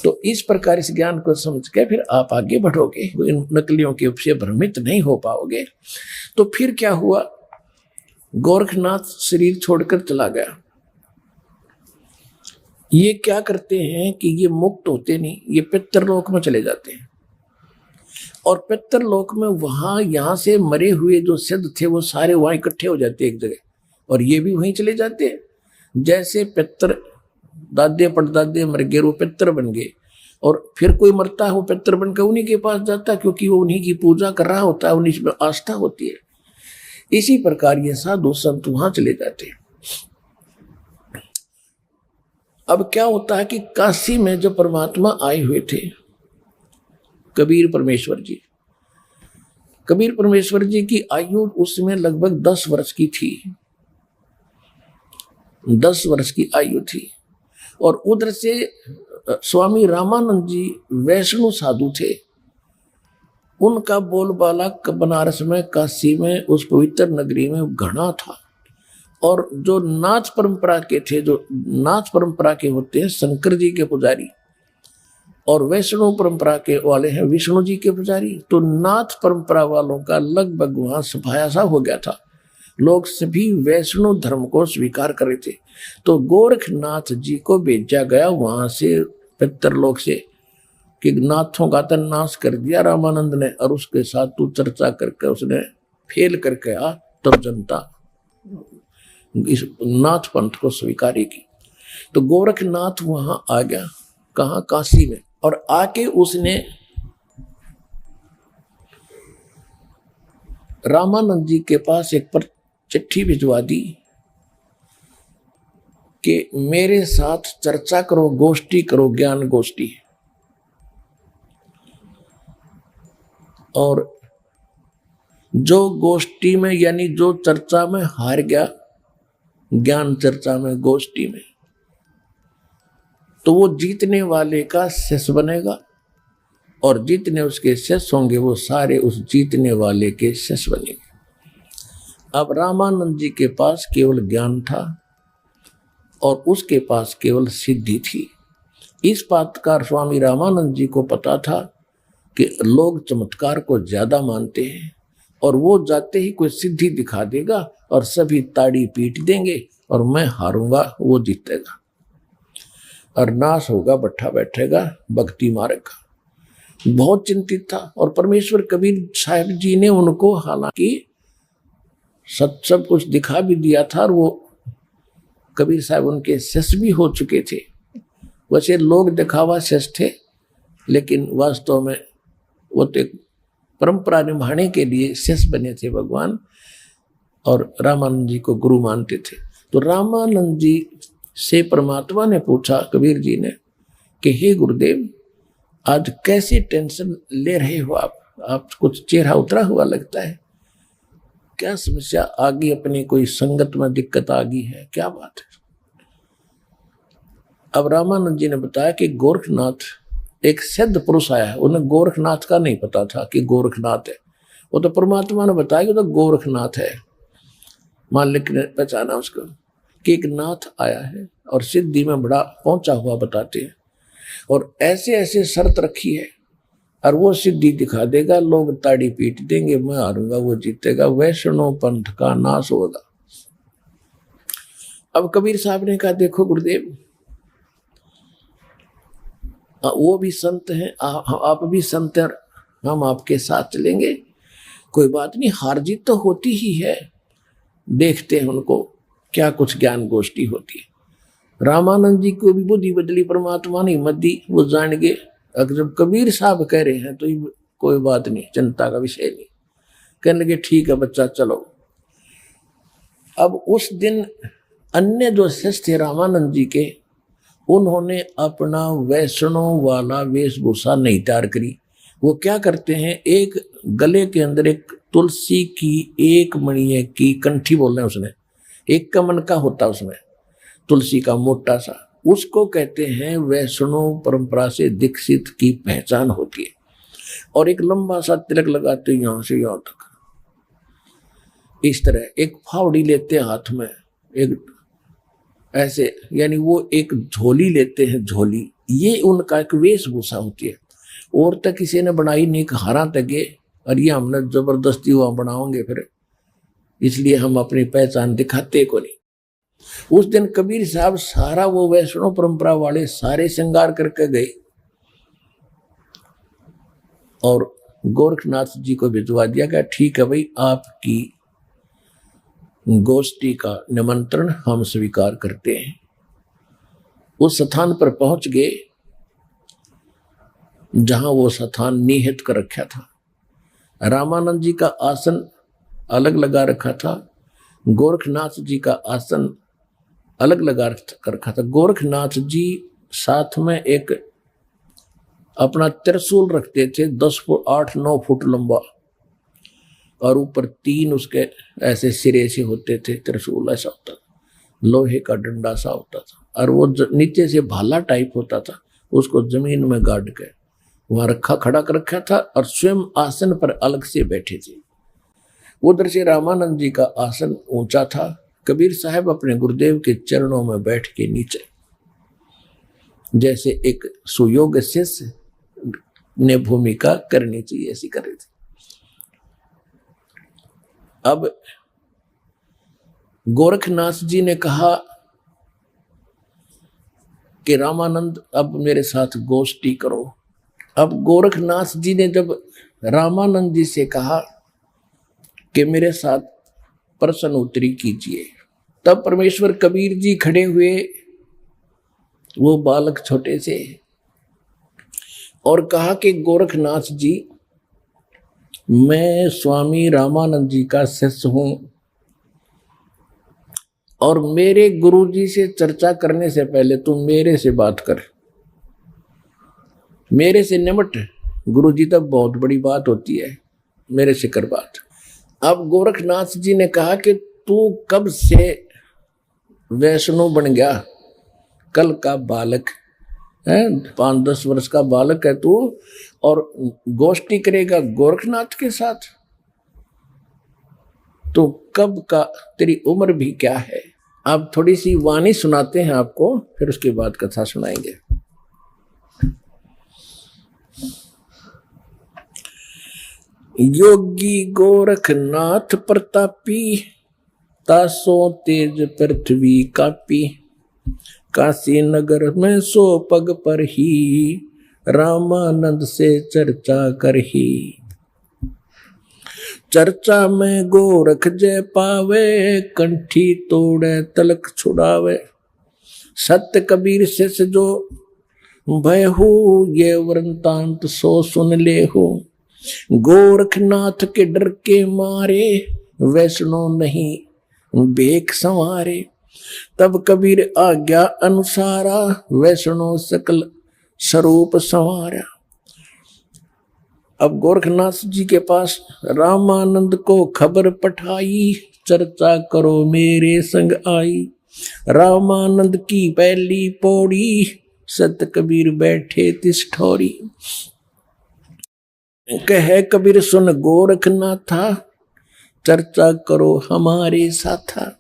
तो इस प्रकार इस ज्ञान को समझ के फिर आप आगे बढ़ोगे, इन नकलियों के उपसे भ्रमित नहीं हो पाओगे। तो फिर क्या हुआ, गोरखनाथ शरीर छोड़कर चला गया। ये क्या करते हैं कि ये मुक्त होते नहीं, ये पितरलोक में चले जाते हैं। और पितरलोक में वहां यहां से मरे हुए जो सिद्ध थे वो सारे वहां इकट्ठे हो जाते एक जगह, और ये भी वहीं चले जाते हैं। जैसे पितर दादे परदादे मर गए, वो पितर बन गए, और फिर कोई मरता है वो पितर बनकर उन्हीं के पास जाता है, क्योंकि वो उन्हीं की पूजा कर रहा होता है, उन्हीं में आस्था होती है। इसी प्रकार ये साधु संत वहां चले जाते हैं। अब क्या होता है कि काशी में जो परमात्मा आए हुए थे, कबीर परमेश्वर जी, कबीर परमेश्वर जी की आयु उसमें लगभग 10 वर्ष की थी, 10 वर्ष की आयु थी। और उधर से स्वामी रामानंद जी वैष्णव साधु थे, उनका बोलबाला बनारस में, काशी में, उस पवित्र नगरी में घना था। और जो नाथ परंपरा के थे, जो नाथ परंपरा के होते हैं शंकर जी के पुजारी, और वैष्णव परंपरा के वाले हैं विष्णु जी के पुजारी, तो नाथ परंपरा वालों का लगभग वहां सफाया सा हो गया था। लोग सभी वैष्णव धर्म को स्वीकार कर रहे थे। तो गोरखनाथ जी को भेजा गया वहां से पितरलोक से कि नाथों का तो नाश कर दिया रामानंद ने, और उसके साथ तू चर्चा करके उसने फेल करके आ, तब जनता इस नाथ पंथ को स्वीकारेगी। तो गोरखनाथ वहां आ गया, कहाँ, काशी में। और आके उसने रामानंद जी के पास एक पर चिट्ठी भिजवा दी कि मेरे साथ चर्चा करो, गोष्ठी करो, ज्ञान गोष्ठी। और जो गोष्ठी में यानी जो चर्चा में हार गया, ज्ञान चर्चा में, गोष्ठी में, तो वो जीतने वाले का शिष्य बनेगा, और जितने उसके शिष्य होंगे वो सारे उस जीतने वाले के शिष्य बनेंगे। अब रामानंद जी के पास केवल ज्ञान था और उसके पास केवल सिद्धि थी। इस बात का स्वामी रामानंद जी को पता था कि लोग चमत्कार को ज्यादा मानते हैं, और वो जाते ही कोई सिद्धि दिखा देगा और सभी ताड़ी पीट देंगे, और मैं हारूंगा, वो जीतेगा, और नाश होगा, बैठा बैठेगा भक्ति मार्ग का। बहुत चिंतित था। और परमेश्वर कबीर साहब जी ने उनको हालांकि सब कुछ दिखा भी दिया था, और वो कबीर साहब उनके शिष्य भी हो चुके थे। वैसे लोग दिखावा शिष्य थे, लेकिन वास्तव में वो तो परंपरा निभाने के लिए शिष्य बने थे भगवान, और रामानंद जी को गुरु मानते थे। तो रामानंद जी से परमात्मा ने पूछा, कबीर जी ने, कि हे गुरुदेव, आज कैसे टेंशन ले रहे हो आप कुछ चेहरा उतरा हुआ लगता है, क्या समस्या आ गई, अपनी कोई संगत में दिक्कत आ गई है, क्या बात है? अब रामानंद जी ने बताया कि गोरखनाथ एक सिद्ध पुरुष आया है। उन्हें गोरखनाथ का नहीं पता था कि गोरखनाथ है, वो तो परमात्मा ने बताया कि तो गोरखनाथ है। मालिक ने पहचाना उसको कि एक नाथ आया है और सिद्धि में बड़ा पहुंचा हुआ बताते हैं, और ऐसे ऐसे शर्त रखी है, और वो सिद्धि दिखा देगा, लोग ताड़ी पीट देंगे, मैं हारूंगा, वो जीतेगा, वैष्णव पंथ का नाश होगा। अब कबीर साहब ने कहा, देखो गुरुदेव, वो भी संत हैं, आप भी संत हैं, हम आपके साथ चलेंगे, कोई बात नहीं, हार जीत तो होती ही है, देखते हैं उनको क्या कुछ ज्ञान गोष्ठी होती है। रामानंद जी को भी बुद्धि बदली, परमात्मा ने हिम्मत दी, वो जान गए अगर जब कबीर साहब कह रहे हैं तो कोई बात नहीं, चिंता का विषय नहीं। कहने लगे ठीक है बच्चा, चलो। अब उस दिन अन्य जो शिष्य थे रामानंद जी के, उन्होंने अपना वैष्णव वाला वेशभूषा नहीं तैयार करी। वो क्या करते हैं, एक गले के अंदर एक तुलसी की एक मणिये की कंठी बोल रहे हैं, उसने एक कमन का होता, उसमें तुलसी का मोटा सा, उसको कहते हैं वैष्णव परंपरा से दीक्षित की पहचान होती है। और एक लंबा सा तिलक लगाते यहां से यहां तक, इस तरह एक फावड़ी लेते हाथ में, एक ऐसे, यानी वो एक झोली लेते हैं, झोली, ये उनका एक वेशभूषा होती है। और तक किसी ने बनाई नहीं, हारा तक और ये हमने जबरदस्ती वहां बनाओगे फिर, इसलिए हम अपनी पहचान दिखाते को नहीं। उस दिन कबीर साहब सारा वो वैष्णव परंपरा वाले सारे श्रृंगार करके गए और गोरखनाथ जी को भिजवा दिया गया, ठीक है भाई, आपकी गोष्ठी का निमंत्रण हम स्वीकार करते हैं। उस स्थान पर पहुंच गए जहां वो स्थान निहित कर रखा था। रामानंद जी का आसन अलग लगा रखा था, गोरखनाथ जी का आसन अलग लगा कर रखा था। गोरखनाथ जी साथ में एक अपना त्रिशूल रखते थे, 10 फुट 8-9 फुट लंबा, और ऊपर 3 उसके ऐसे सिरे से होते थे। त्रिशूल ऐसा होता था, लोहे का डंडा सा होता था, और वो नीचे से भाला टाइप होता था, उसको जमीन में गाड़ के वहां रखा, खड़ा कर रखा था, और स्वयं आसन पर अलग से बैठे थे। उधर से रामानंद जी का आसन ऊंचा था। कबीर साहब अपने गुरुदेव के चरणों में बैठ के नीचे, जैसे एक सुयोग शिष्य ने भूमिका करनी चाहिए, ऐसी कर रहे थे। अब गोरखनाथ जी ने कहा कि रामानंद अब मेरे साथ गोष्ठी करो। अब गोरखनाथ जी ने जब रामानंद जी से कहा कि मेरे साथ प्रश्न उत्तरी कीजिए, तब परमेश्वर कबीर जी खड़े हुए, वो बालक छोटे से, और कहा कि गोरखनाथ जी, मैं स्वामी रामानंद जी का शिष्य हूं, और मेरे गुरु जी से चर्चा करने से पहले तुम मेरे से बात कर, मेरे से निमट। गुरु जी तक बहुत बड़ी बात होती है, मेरे से कर बात। अब गोरखनाथ जी ने कहा कि तू कब से वैष्णव बन गया? कल का बालक है, 5-10 वर्ष का बालक है तू, और गोष्ठी करेगा गोरखनाथ के साथ? तो कब का, तेरी उम्र भी क्या है? आप थोड़ी सी वाणी सुनाते हैं आपको, फिर उसके बाद कथा सुनाएंगे। योगी गोरखनाथ प्रतापी, तासो तेज पृथ्वी कापी, काशी नगर में सो पग पर ही, रामानंद से चर्चा करही। चर्चा में गोरख जय पावे, कंठी तोड़े तलक छुड़ावे। सत्य कबीर शिष्य जो भयहु, ये वृंतांत सो सुन लेहु। गोरखनाथ के डर के मारे, वैष्णव नहीं बेख संवारे। तब कबीर आज्ञा अनुसारा, वैष्णव सकल स्वरूप संवारा। अब गोरखनाथ जी के पास रामानंद को खबर पठाई, चर्चा करो मेरे संग आई। रामानंद की पहली पौड़ी, सत कबीर बैठे तिस ठौरी। कहे कबीर सुन गोरखनाथा, चर्चा करो हमारे साथा।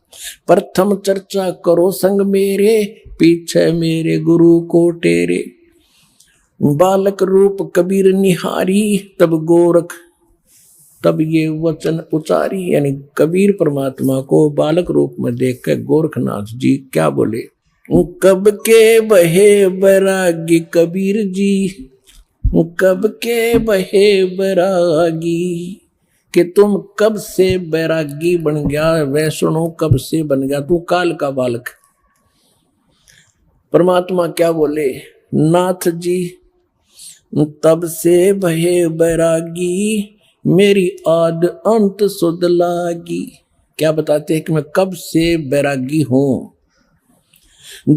प्रथम चर्चा करो संग मेरे, पीछे मेरे गुरु को टेरे। बालक रूप कबीर निहारी, तब ये वचन उचारी। यानी कबीर परमात्मा को बालक रूप में देख कर गोरखनाथ जी क्या बोले? कब के बहे बैरागी कबीर जी, कब के बहे बैरागी। कि तुम कब से बैरागी बन गया, वैष्णव कब से बन गया, तू काल का बालक। परमात्मा क्या बोले? नाथ जी, तब से बहे बैरागी, मेरी आद अंत सुध लागी। क्या बताते हैं कि मैं कब से बैरागी हूं।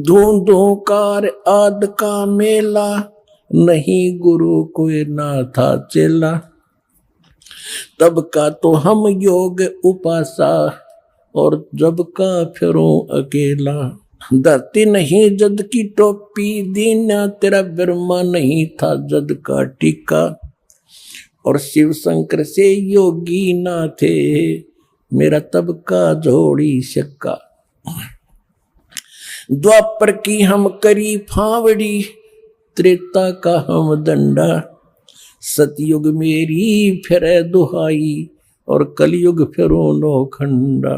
धूं कार आद का मेला, नहीं गुरु कोई ना था चेला। तब का तो हम योग उपासा, और जब का फिरूं अकेला। धरती नहीं जद की टोपी दीना, तेरा बिरमा नहीं था जद का टीका। और शिव शंकर से योगी ना थे, मेरा तब का जोड़ी शक्का। द्वापर की हम करी फावड़ी, त्रेता का हम दंडा, सतयुग मेरी फिर दुहाई, और कलयुग फिरो नौखंडा।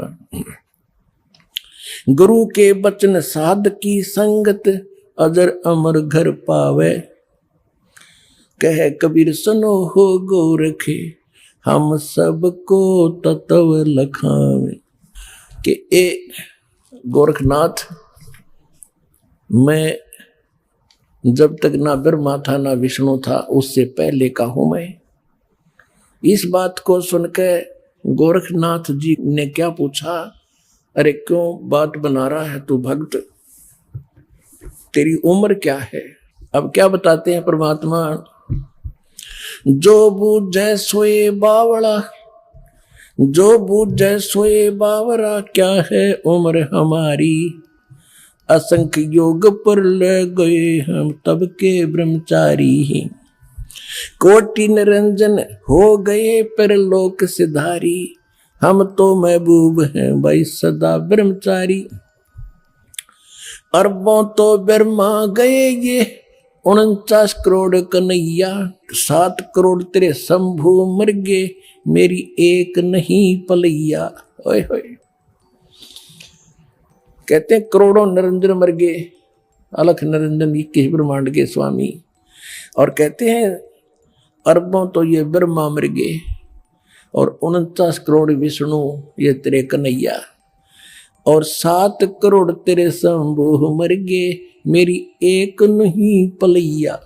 गुरु के बचन साध की संगत, अजर अमर घर पावे, कह कबीर सुनो हो गोरखे, हम सबको तत्व लखावे। कि ए गोरखनाथ, मैं जब तक ना ब्रह्मा था ना विष्णु था, उससे पहले का हूं मैं। इस बात को सुनकर गोरखनाथ जी ने क्या पूछा, अरे क्यों बात बना रहा है तू भक्त, तेरी उम्र क्या है? अब क्या बताते हैं परमात्मा, जो बूझे सोए बावड़ा, जो बूझे सोए बावरा, क्या है उम्र हमारी, असंख्य योग पर ले गए हम तब के ब्रह्मचारी, कोटि निरंजन हो गए परलोक सिधारी, हम तो महबूब हैं भाई सदा ब्रह्मचारी। अरबों तो ब्रह्मा गए ये 49 करोड़ कन्हैया, 7 करोड़ तेरे शंभु मर गए, मेरी एक नहीं पलैया। ओए होए, कहते हैं करोड़ों निरंजन मर गए, अलख निरंजन 21 ब्रह्मांड के स्वामी, और कहते हैं अरबों तो ये ब्रह्मा मर गए और 49 करोड़ विष्णु ये तेरे कन्हैया, और 7 करोड़ तेरे शंभु मर गए, मेरी एक नहीं पलैया।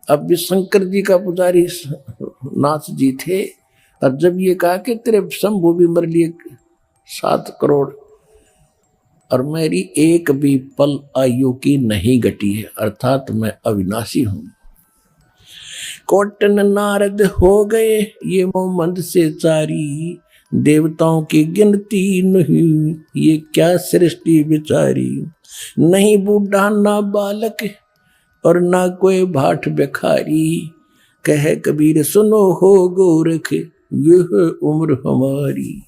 अब भी शंकर जी का पुजारी नाथ जी थे, और जब ये कहा कि तेरे शंभु भी मर लिए 7 करोड़, और मेरी एक भी पल आयु की नहीं घटी है, अर्थात मैं अविनाशी हूं। कोटन नारद हो गए ये मोहम्मद से चारी, देवताओं की गिनती नहीं ये क्या सृष्टि बिचारी, नहीं बूढ़ा ना बालक और ना कोई भाट भिखारी, कहे कबीर सुनो हो गोरख यह उम्र हमारी।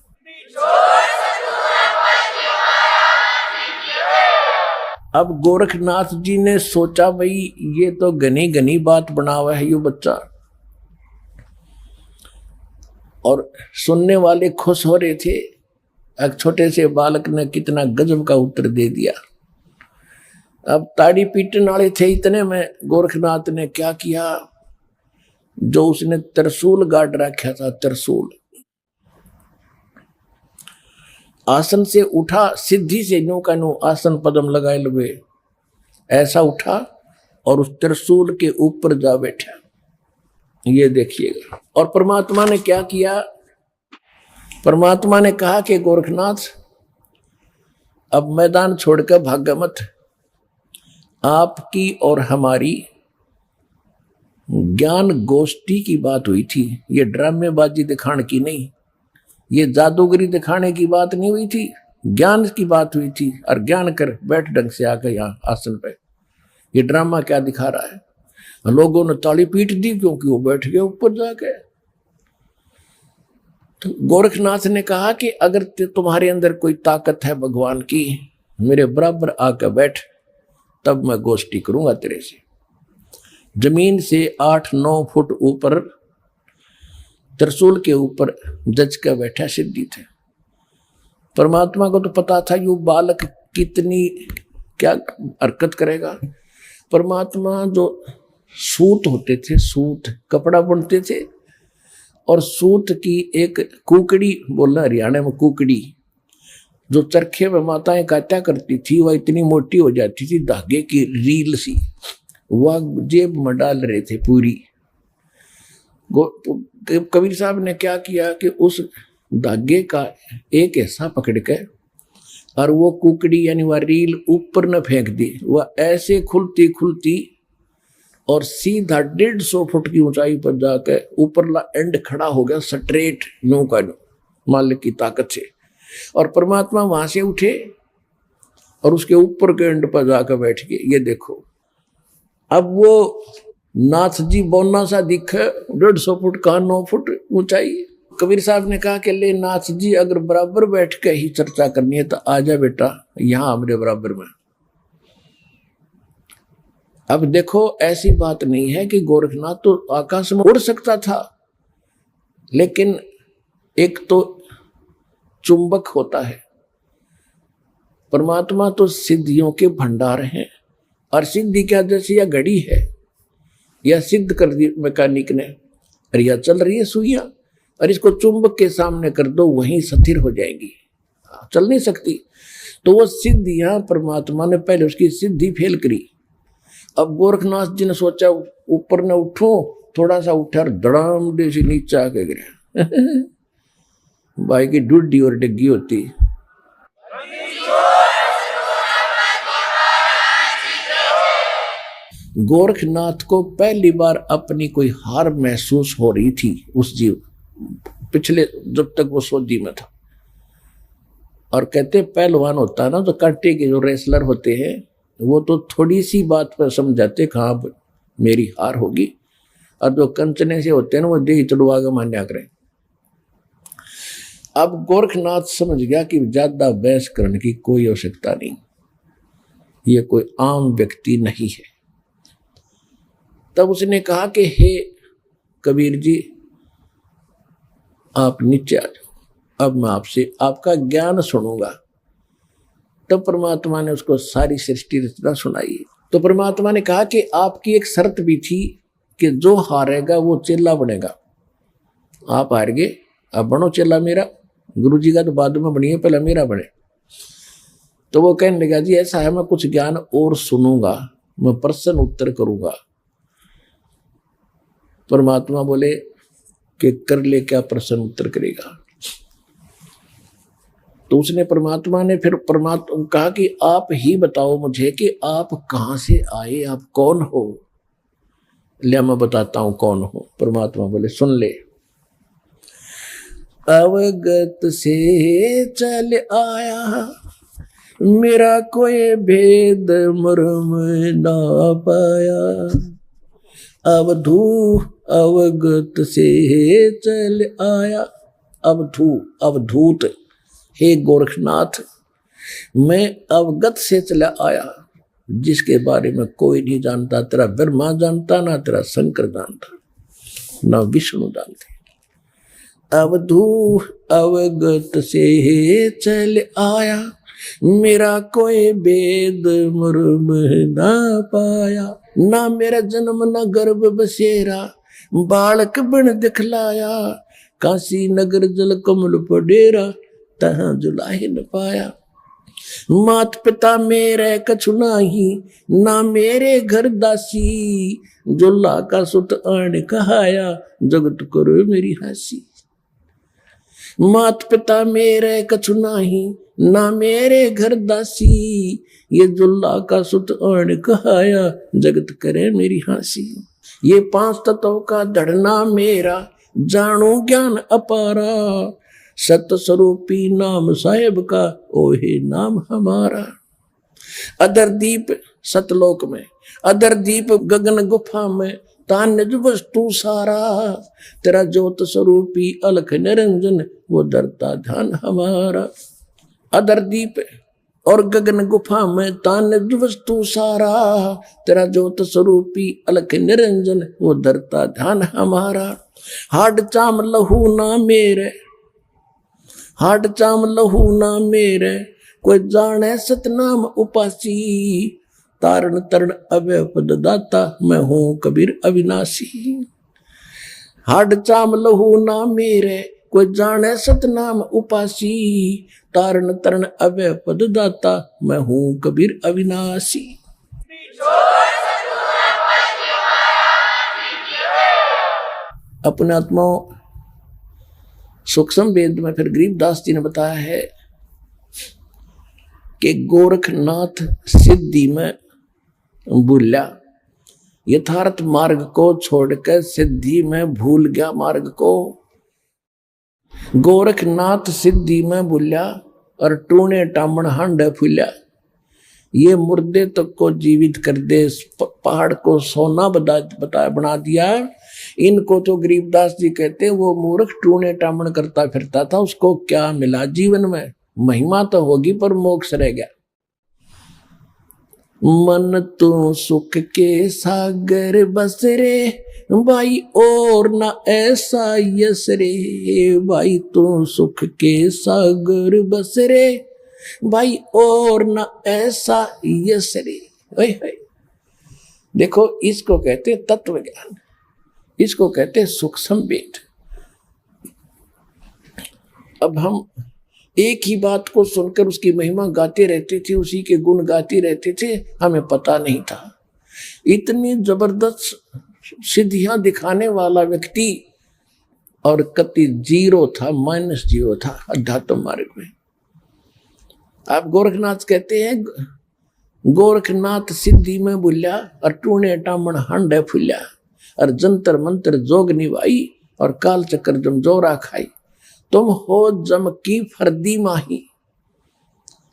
अब गोरखनाथ जी ने सोचा भाई ये तो घनी घनी बात बना हुआ है ये बच्चा, और सुनने वाले खुश हो रहे थे। एक छोटे से बालक ने कितना गजब का उत्तर दे दिया। अब ताड़ी पीटने वाले थे इतने में गोरखनाथ ने क्या किया, जो उसने त्रिशूल गाड़ रखा था, त्रिशूल आसन से उठा, सिद्धि से न्यू का न्यू आसन पदम लगाए लगे, ऐसा उठा और उस त्रिशूल के ऊपर जा बैठा। ये देखिएगा। और परमात्मा ने क्या किया, परमात्मा ने कहा कि गोरखनाथ अब मैदान छोड़कर भागा मत, आपकी और हमारी ज्ञान गोष्ठी की बात हुई थी, ये ड्रामेबाजी दिखाने की नहीं, ये जादूगरी दिखाने की बात नहीं हुई थी, ज्ञान की बात हुई थी। और ज्ञान कर बैठ ढंग से आकर यहाँ आसन पे, ये ड्रामा क्या दिखा रहा है। लोगों ने ताली पीट दी क्योंकि वो बैठ गए ऊपर जाके। तो गोरखनाथ ने कहा कि अगर तुम्हारे अंदर कोई ताकत है भगवान की, मेरे बराबर आकर बैठ, तब मैं गोष्ठी करूंगा तेरे से। जमीन से 8-9 फुट ऊपर त्रिशूल के ऊपर जज का बैठा सिद्धि थे। परमात्मा को तो पता था ये बालक कितनी क्या हरकत करेगा। परमात्मा जो सूत होते थे, सूत कपड़ा बुनते थे, और सूत की एक कुकड़ी, बोलना हरियाणा में कुकड़ी, जो चरखे में माताएं काटा करती थी, वह इतनी मोटी हो जाती थी, धागे की रील सी, वह जेब में डाल रहे थे पूरी। कबीर साहब ने क्या किया कि उस धागे का एक हिस्सा पकड़ के और वो कुकड़ी यानी वह रील ऊपर न फेंक दी, वह ऐसे खुलती खुलती और सीधा 150 फुट की ऊंचाई पर जाकर ऊपरला एंड खड़ा हो गया, स्ट्रेट यूं का मालिक की ताकत से। और परमात्मा वहां से उठे और उसके ऊपर के एंड पर जाकर बैठ गए। ये देखो, अब वो नाथ जी बोना सा दिखे, 150 फुट का 9 फुट ऊंचाई, कबीर साहब ने कहा कि ले नाथ जी, अगर बराबर बैठ के ही चर्चा करनी है तो आ जा बेटा यहां मेरे बराबर में। अब देखो ऐसी बात नहीं है कि गोरखनाथ तो आकाश में उड़ सकता था, लेकिन एक तो चुंबक होता है, परमात्मा तो सिद्धियों के भंडार हैं। और सिद्धि क्या, जैसे यह घड़ी है, यह सिद्ध कर दी मैकेनिक ने, और यह चल रही है सुइयां, और इसको चुंबक के सामने कर दो वहीं स्थिर हो जाएगी, चल नहीं सकती। तो वो सिद्धियां परमात्मा ने पहले उसकी सिद्धि फेल करी। अब गोरखनाथ जी ने सोचा ऊपर न उठो, थोड़ा सा उठा और धड़ाम से नीचे आके गिरा। भाई की डूडी और डिग्गी होती। गोरखनाथ को पहली बार अपनी कोई हार महसूस हो रही थी उस जीव, पिछले जब तक वो सोजी में था। और कहते पहलवान होता है ना, तो कांटे के जो रेसलर होते हैं वो तो थोड़ी सी बात पर समझाते कहाँ मेरी हार होगी, और जो कंचने से होते हैं ना वो देह चढ़वा के मान्या करें। अब गोरखनाथ समझ गया कि ज्यादा बहस करने की कोई आवश्यकता नहीं, ये कोई आम व्यक्ति नहीं है। तब उसने कहा कि हे कबीर जी, आप नीचे आ जाओ, अब मैं आपसे आपका ज्ञान सुनूंगा। तब परमात्मा ने उसको सारी सृष्टि रचना सुनाई। तो परमात्मा ने कहा कि आपकी एक शर्त भी थी कि जो हारेगा वो चेला बनेगा। आप हार गए, अब बनो चेला मेरा। गुरु जी का तो बाद में बनिए, पहले मेरा बने। तो वो कहने लगा जी ऐसा है, मैं कुछ ज्ञान और सुनूंगा, मैं प्रश्न उत्तर करूंगा। परमात्मा बोले कि कर ले, क्या प्रश्न उत्तर करेगा। तो उसने परमात्मा ने फिर परमात्मा कहा कि आप ही बताओ मुझे कि आप कहां से आए, आप कौन हो। ले मैं बताता हूं कौन हो। परमात्मा बोले सुन ले। अवगत से चल आया, मेरा कोई भेद मर्म ना पाया। अवधू अवगत से चल आया, अवधूत हे गोरखनाथ, मैं अवगत से चला आया, जिसके बारे में कोई नहीं जानता। तेरा ब्रह्मा जानता, ना तेरा शंकर जानता, ना विष्णु जानते। अवधू अवगत से चल आया, मेरा कोई भेद मर्म ना पाया। ना मेरा जन्म ना गर्भ बसेरा, बालक बन दिखलाया। काशी नगर जल कमल पडेरा, तहां जुलाही न पाया। मात पिता मेरे कछु नाही, ना मेरे घर दासी। जुल्ला का सुत आन कहाया, जगत करो मेरी हंसी। मात पिता मेरे कछु नाही, ना मेरे घर दासी। ये जुल्ला का सुत आन कहाया, जगत करे मेरी हंसी। ये 5 तत्वों का धड़ना मेरा, जानो ज्ञान अपारा। सत स्वरूपी नाम साहेब का, ओहे नाम हमारा। अदर दीप सतलोक में, अदर दीप गगन गुफा में, तान्य वस्तु सारा। तेरा ज्योत स्वरूपी अलख निरंजन, वो धरता ध्यान हमारा। अदर दीप और गगन गुफा में, तान्य वस्तु सारा। तेरा ज्योत स्वरूपी अलख निरंजन, वो धरता ध्यान हमारा। हाड चाम लहू ना मेरे, हाड चाम लहू ना मेरे, कोई जाने सतनाम उपासी। तारण तरण अवय पद दाता, मैं हूं कबीर अविनाशी। हाड चाम लहू ना मेरे, कोई जाने सतनाम उपासी। तारण तरण अवय पद दाता, मैं हूं कबीर अविनाशी। अपने आत्मा सूक्ष्म वेद में फिर गरीबदास जी ने बताया है कि गोरखनाथ सिद्धि में भूला, यथार्थ मार्ग को छोड़कर सिद्धि में भूल गया मार्ग को। गोरखनाथ सिद्धि में भूला और टूने टामण हांडे फूला। ये मुर्दे तक को जीवित कर दे, पहाड़ को सोना बना दिया। इनको तो गरीबदास जी कहते वो मूर्ख टूने टामण करता फिरता था, उसको क्या मिला जीवन में? महिमा तो होगी पर मोक्ष रह गया। मन तो सुख के सागर बस रे भाई और ना ऐसा यस रे, भाई तो सुख के सागर बस रे भाई और ना ऐसा यस रे। देखो इसको कहते तत्व ज्ञान, इसको कहते सुख संवेद। अब हम एक ही बात को सुनकर उसकी महिमा गाते रहते थे, उसी के गुण गाते रहते थे, हमें पता नहीं था इतनी जबरदस्त सिद्धियां दिखाने वाला व्यक्ति और कति जीरो था, -0 था अध्यात्म मार्ग में। आप गोरखनाथ कहते हैं गोरखनाथ सिद्धि में बुल्या और टूने टामण हंडे फुल्या और जंतर मंत्र जोग निभाई और काल चक्कर जम जोरा खाई, तुम हो जम की फर्दी माही।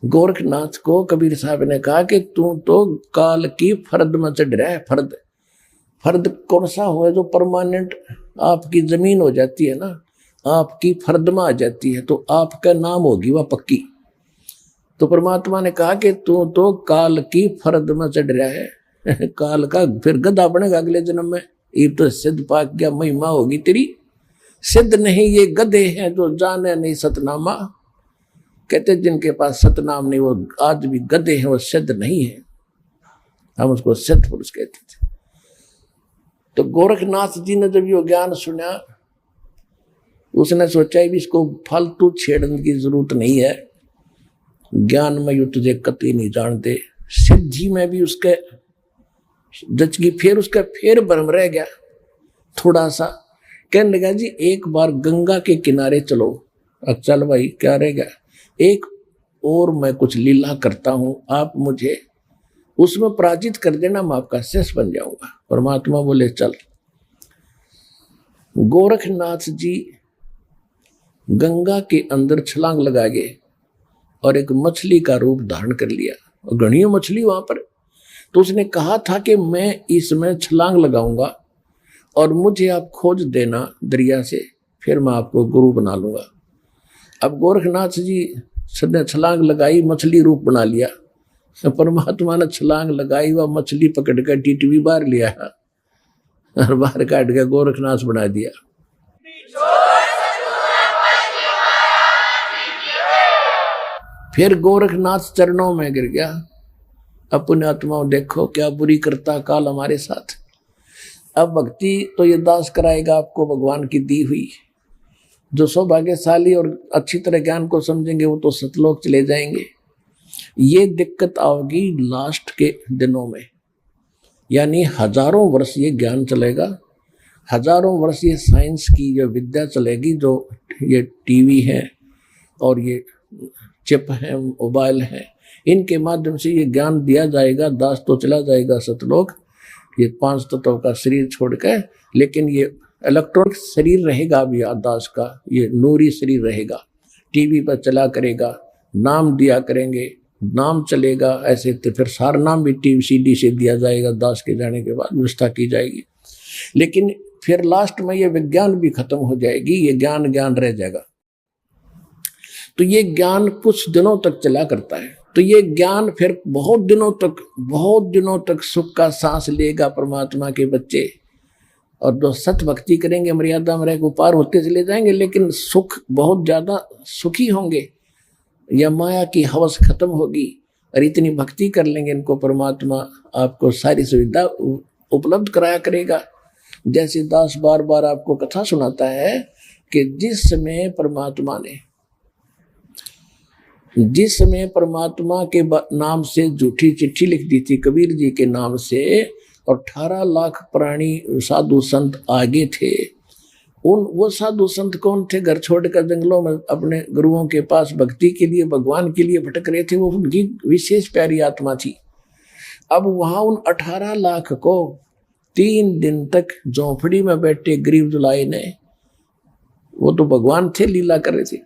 गोरखनाथ को कबीर साहब ने कहा कि तू तो काल की फर्द में चढ़ रहा है। फर्द, फर्द कौन सा हो जो परमानेंट आपकी जमीन हो जाती है ना, आपकी फर्द में आ जाती है तो आपका नाम होगी वह पक्की। तो परमात्मा ने कहा कि तू तो काल की फर्द में चढ़ रहा है काल का फिर गधा बनेगा अगले जन्म में। ये तो सिद्ध पाक क्या महिमा होगी तेरी। सिद्ध नहीं ये गधे हैं जो जाने नहीं सतनामा। कहते जिनके पास सतनाम नहीं वो आज भी गधे हैं, वो सिद्ध नहीं है। हम उसको सिद्ध पुरुष कहते थे। तो गोरखनाथ जी ने जब ये ज्ञान सुना, उसने सोचा भी इसको फालतू छेड़ने की जरूरत नहीं है, ज्ञान में यू तुझे कतई नहीं जानते। सिद्धि में भी उसके जचगी, फिर उसका फिर भ्रम रह गया थोड़ा सा। कहने लगा जी एक बार गंगा के किनारे चलो। अब चल भाई क्या रह गया, एक और मैं कुछ लीला करता हूं, आप मुझे उसमें पराजित कर देना, मैं आपका शिष्य बन जाऊंगा। परमात्मा बोले चल। गोरखनाथ जी गंगा के अंदर छलांग लगा गए और एक मछली का रूप धारण कर लिया, और घनी मछली वहां पर। तो उसने कहा था कि मैं इसमें छलांग लगाऊंगा और मुझे आप खोज देना दरिया से, फिर मैं आपको गुरु बना लूंगा। अब गोरखनाथ जी ने छलांग लगाई, मछली रूप बना लिया। परमात्मा ने छलांग लगाई, वह मछली पकड़ कर टिटवी बाहर लिया और बाहर काट के गोरखनाथ बना दिया। फिर गोरखनाथ चरणों में गिर गया। अपने आत्माओं देखो क्या बुरी करता काल हमारे साथ। अब भक्ति तो ये दास कराएगा आपको भगवान की दी हुई। जो सौभाग्यशाली और अच्छी तरह ज्ञान को समझेंगे वो तो सतलोक चले जाएंगे। ये दिक्कत आओगी लास्ट के दिनों में, यानी हजारों वर्ष ये ज्ञान चलेगा, हजारों वर्ष ये साइंस की जो विद्या चलेगी, जो ये टीवी है और ये चिप है, मोबाइल है, इनके माध्यम से ये ज्ञान दिया जाएगा। दास तो चला जाएगा सतलोक, ये 5 तत्वों का शरीर छोड़कर, लेकिन ये इलेक्ट्रॉनिक शरीर रहेगा भी दास का, ये नूरी शरीर रहेगा। टीवी पर चला करेगा, नाम दिया करेंगे, नाम चलेगा। ऐसे तो फिर सारा नाम भी टीवी सीडी से दिया जाएगा, दास के जाने के बाद व्यवस्था की जाएगी। लेकिन फिर लास्ट में ये विज्ञान भी खत्म हो जाएगी, ये ज्ञान ज्ञान रह जाएगा। तो ये ज्ञान कुछ दिनों तक चला करता है। तो ये ज्ञान फिर बहुत दिनों तक सुख का सांस लेगा परमात्मा के बच्चे। और जो सत भक्ति करेंगे मर्यादा में रहकर पार होते चले जाएंगे, लेकिन सुख बहुत ज्यादा सुखी होंगे। या माया की हवस खत्म होगी और इतनी भक्ति कर लेंगे इनको, परमात्मा आपको सारी सुविधा उपलब्ध कराया करेगा। जैसे दास बार बार आपको कथा सुनाता है कि जिस समय परमात्मा के नाम से झूठी चिट्ठी लिख दी थी कबीर जी के नाम से, और 18 लाख प्राणी साधु संत आगे थे। वो साधु संत कौन थे? घर छोड़कर जंगलों में अपने गुरुओं के पास भक्ति के लिए, भगवान के लिए भटक रहे थे। वो उनकी विशेष प्यारी आत्मा थी। अब वहां उन 18 लाख को 3 दिन तक झोंपड़ी में बैठे गरीब जुलाई ने, वो तो भगवान थे, लीला कर रहे थे,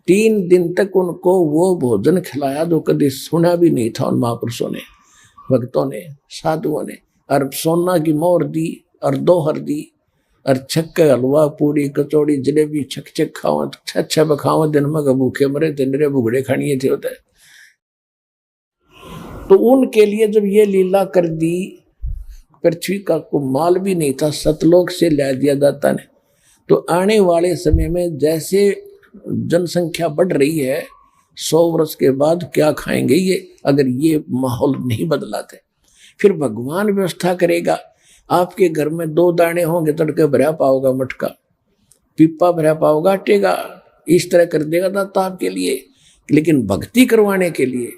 3 दिन तक उनको वो भोजन खिलाया जो कभी सुना भी नहीं था उन महापुरुषों ने, भक्तों ने, साधुओं ने। और सोना की मोहर दी और दोहर दी और छक्के हलवा पूड़ी कचौड़ी जलेबी छक छक खावा छा बखावा दिन में भूखे मरे थे निरे बुगड़े खानिए थे होते। तो उनके लिए जब ये लीला कर दी, पृथ्वी का को माल भी नहीं था, सतलोक से ला दिया दाता ने। तो आने वाले समय में जैसे जनसंख्या बढ़ रही है, 100 वर्ष के बाद क्या खाएंगे ये, अगर ये माहौल नहीं बदलाते। फिर भगवान व्यवस्था करेगा, आपके घर में 2 दाने होंगे, तड़के भरा पाओगा मटका, पिप्पा भरा पाओगा आटेगा, इस तरह कर देगा दाता आपके लिए। लेकिन भक्ति करवाने के लिए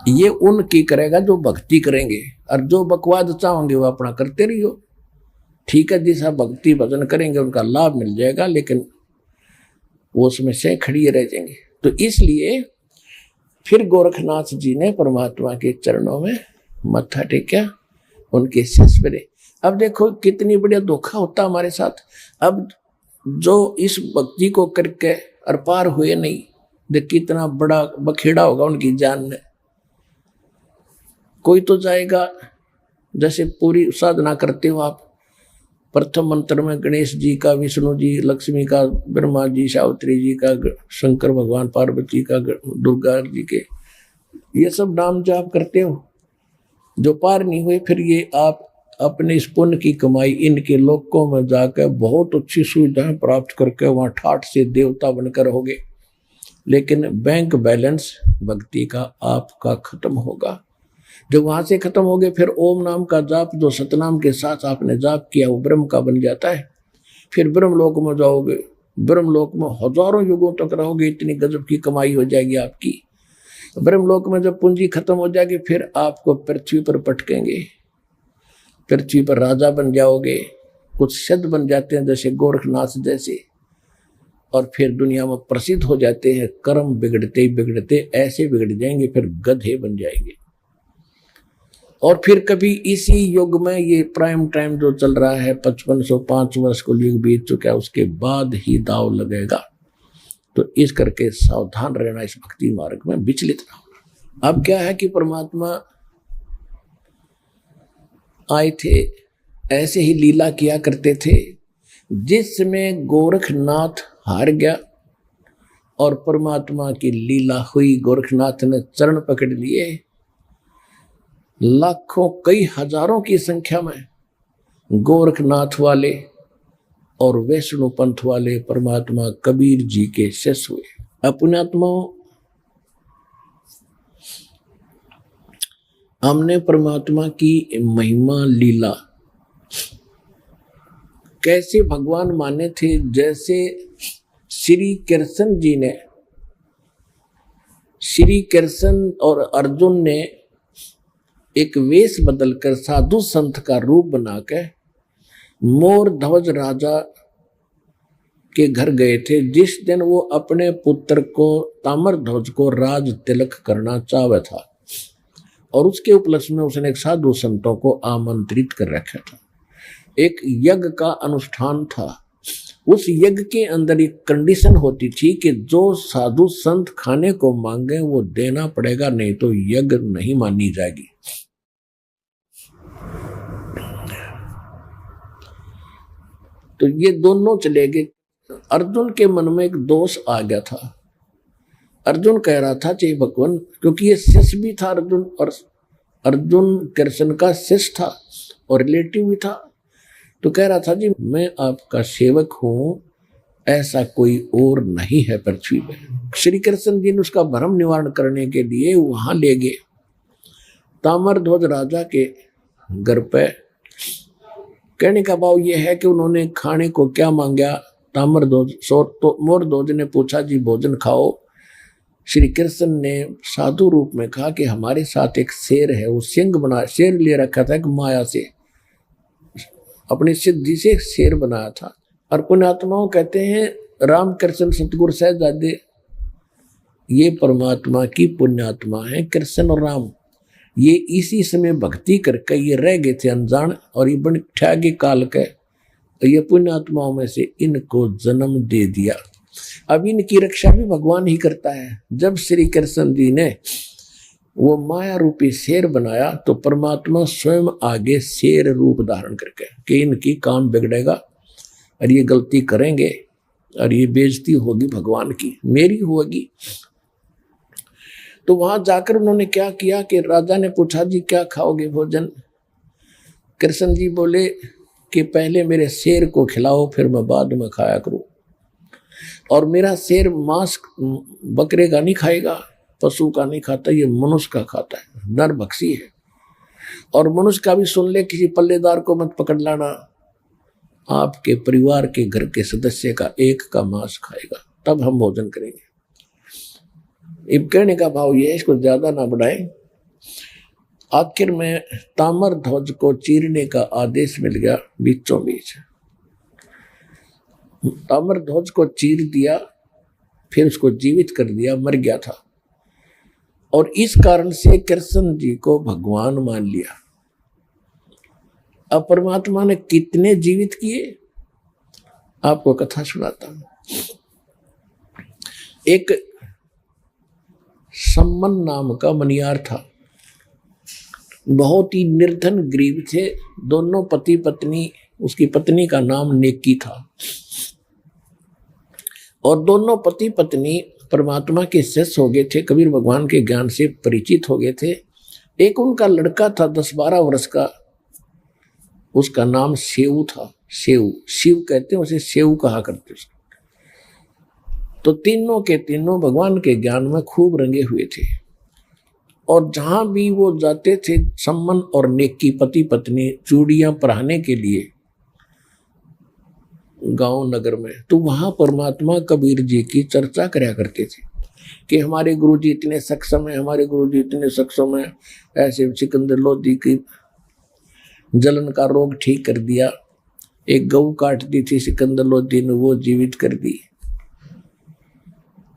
ये उनकी करेगा जो भक्ति करेंगे, और जो बकवाद चाहोगे वो अपना करते रहियो। ठीक है, जैसा भक्ति भजन करेंगे उनका लाभ मिल जाएगा, लेकिन वो उसमें से खड़ी रह जाएंगे। तो इसलिए फिर गोरखनाथ जी ने परमात्मा के चरणों में मत्था टेका, उनके शिष्य बने। अब देखो कितनी बढ़िया धोखा होता हमारे साथ। अब जो इस भक्ति को करके और पार हुए नहीं, देख कितना बड़ा बखेड़ा होगा उनकी जान में। कोई तो जाएगा, जैसे पूरी साधना करते हो आप, प्रथम मंत्र में गणेश जी का, विष्णु जी, लक्ष्मी का, ब्रह्मा जी, सावित्री जी का, शंकर भगवान, पार्वती का, दुर्गा जी के, ये सब नाम जाप करते हो। जो पार नहीं हुए, फिर ये आप अपने इस पुण्य की कमाई इनके लोकों में जाकर बहुत अच्छी सुविधाएं प्राप्त करके वहां ठाठ से देवता बनकर रहोगे। लेकिन बैंक बैलेंस भक्ति का आपका खत्म होगा। जब वहां से खत्म हो गए, फिर ओम नाम का जाप जो सतनाम के साथ आपने जाप किया वो ब्रह्म का बन जाता है। फिर ब्रह्मलोक में जाओगे, ब्रह्मलोक में हजारों युगों तक रहोगे, इतनी गजब की कमाई हो जाएगी आपकी। ब्रह्मलोक में जब पूंजी खत्म हो जाएगी, फिर आपको पृथ्वी पर पटकेंगे, पृथ्वी पर राजा बन जाओगे। कुछ सिद्ध बन जाते हैं जैसे गोरखनाथ जैसे, और फिर दुनिया में प्रसिद्ध हो जाते हैं। कर्म बिगड़ते बिगड़ते ऐसे बिगड़ जाएंगे, फिर गधे बन जाएंगे। और फिर कभी इसी युग में, ये प्राइम टाइम जो चल रहा है, 5505 वर्ष को युग बीत चुका है, उसके बाद ही दाव लगेगा। तो इस करके सावधान रहना, इस भक्ति मार्ग में विचलित ना होना। अब क्या है कि परमात्मा आए थे, ऐसे ही लीला किया करते थे। जिस समय गोरखनाथ हार गया और परमात्मा की लीला हुई, गोरखनाथ ने चरण पकड़ लिए, लाखों कई हजारों की संख्या में गोरखनाथ वाले और वैष्णो पंथ वाले परमात्मा कबीर जी के शिष्य हुए। पुण्यात्माओं, हमने परमात्मा की महिमा लीला कैसे भगवान माने थे। जैसे श्री कृष्ण जी ने, श्री कृष्ण और अर्जुन ने एक वेश बदलकर साधु संत का रूप बनाकर मोर ध्वज राजा के घर गए थे। जिस दिन वो अपने पुत्र को ताम्र ध्वज को राज तिलक करना चाहता था, और उसके उपलक्ष्य में उसने एक साधु संतों को आमंत्रित कर रखा था। एक यज्ञ का अनुष्ठान था। उस यज्ञ के अंदर एक कंडीशन होती थी कि जो साधु संत खाने को मांगे वो देना पड़ेगा, नहीं तो यज्ञ नहीं मानी जाएगी। तो ये दोनों चले गए। अर्जुन के मन में एक दोष आ गया था। अर्जुन कह रहा था चाहिए भगवान, क्योंकि ये शिष्य भी था अर्जुन, और अर्जुन कृष्ण का शिष्य था और रिलेटिव भी था। तो कह रहा था जी मैं आपका सेवक हूं, ऐसा कोई और नहीं है पृथ्वी पे। श्री कृष्ण जी ने उसका भ्रम निवारण करने के लिए वहां ले गए ताम्रध्वज राजा के घर पे। कहने का भाव यह है कि उन्होंने खाने को क्या मांगा, ताम्रध्वज। तो मोरध्वज ने पूछा जी भोजन खाओ। श्री कृष्ण ने साधु रूप में कहा कि हमारे साथ एक शेर है, वो सिंह बना, शेर ले रखा था, एक माया से अपनी सिद्धि से शेर बनाया था। और पुण्यात्माओं कहते हैं रामकृष्ण सतगुरु साहिबजादे ये परमात्मा की पुण्यात्मा है। कृष्ण और राम ये इसी समय भक्ति करके ये रह गए थे अनजान, और ये बन ठगे काल के, तो ये पुण्यात्माओं में से इनको जन्म दे दिया। अब इनकी रक्षा भी भगवान ही करता है। जब श्री कृष्ण जी ने वो माया रूपी शेर बनाया तो परमात्मा स्वयं आगे शेर रूप धारण करके कि इनकी काम बिगड़ेगा और ये गलती करेंगे और ये बेइज्जती होगी भगवान की, मेरी होगी। तो वहां जाकर उन्होंने क्या किया कि राजा ने पूछा जी क्या खाओगे भोजन। कृष्ण जी बोले कि पहले मेरे शेर को खिलाओ फिर मैं बाद में खाया करूं। और मेरा शेर मांस बकरे का नहीं खाएगा, पशु का नहीं खाता, ये मनुष्य का खाता है, नरभक्षी है। और मनुष्य का भी सुन ले, किसी पल्लेदार को मत पकड़ लाना, आपके परिवार के घर के सदस्य का एक का मांस खाएगा तब हम भोजन करेंगे। इब कहने का भाव ये है, इसको ज्यादा ना बढ़ाएं। आखिर में ताम्र ध्वज को चीरने का आदेश मिल गया बीचों बीच। ताम्र ध्वज को चीर दिया, फिर उसको जीवित कर दिया, मर गया था। और इस कारण से कृष्ण जी को भगवान मान लिया। अब परमात्मा ने कितने जीवित किए, आपको कथा सुनाता हूं। एक सम्मन नाम का मनियार था, बहुत ही निर्धन गरीब थे, दोनों पति पत्नी, उसकी पत्नी का नाम नेकी था और दोनों पति पत्नी परमात्मा के शिष्य हो गए थे, कबीर भगवान के ज्ञान से परिचित हो गए थे। एक उनका लड़का था 10-12 वर्ष का, उसका नाम सेऊ था। सेऊ, शिव कहते हैं उसे, सेऊ कहा करते उसको। तो तीनों के तीनों भगवान के ज्ञान में खूब रंगे हुए थे और जहां भी वो जाते थे सम्मन और नेकी पति पत्नी चूड़ियां पहनाने के लिए गांव नगर में, तो वहां परमात्मा कबीर जी की चर्चा करया करते थे कि हमारे गुरुजी इतने सक्षम है, हमारे गुरुजी इतने सक्षम है। ऐसे सिकंदर लोधी की जलन का रोग ठीक कर दिया, एक गऊ काट दी थी सिकंदर लोधी ने, वो जीवित कर दी।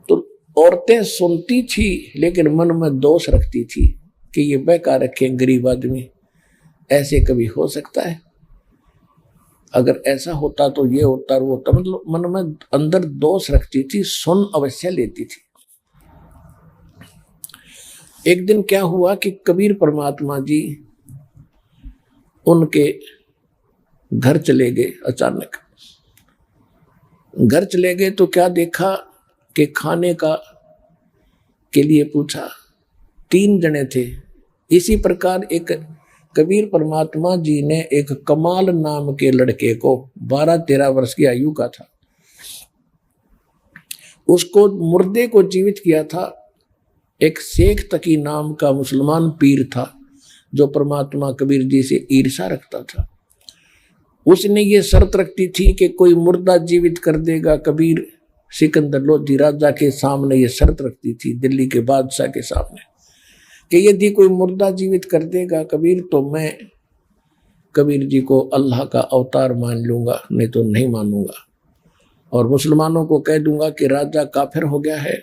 तो औरतें सुनती थी लेकिन मन में दोष रखती थी कि ये बेकार रखे गरीब आदमी, ऐसे कभी हो सकता है? अगर ऐसा होता तो ये होता वो होता, मतलब मन में अंदर दोष रखती थी, सुन अवश्य लेती थी। एक दिन क्या हुआ कि कबीर परमात्मा जी उनके घर चले गए। अचानक घर चले गए तो क्या देखा कि खाने का के लिए पूछा, 3 जने थे। इसी प्रकार एक कबीर परमात्मा जी ने एक कमाल नाम के लड़के को, 12-13 वर्ष की आयु का था, उसको मुर्दे को जीवित किया था। एक शेख तकी नाम का मुसलमान पीर था जो परमात्मा कबीर जी से ईर्षा रखता था। उसने ये शर्त रखती थी कि कोई मुर्दा जीवित कर देगा कबीर। सिकंदर लोधी राजा के सामने ये शर्त रखती थी, दिल्ली के बादशाह के सामने, कि यदि कोई मुर्दा जीवित कर देगा कबीर तो मैं कबीर जी को अल्लाह का अवतार मान लूंगा, नहीं तो नहीं मानूंगा। और मुसलमानों को कह दूंगा कि राजा काफिर हो गया है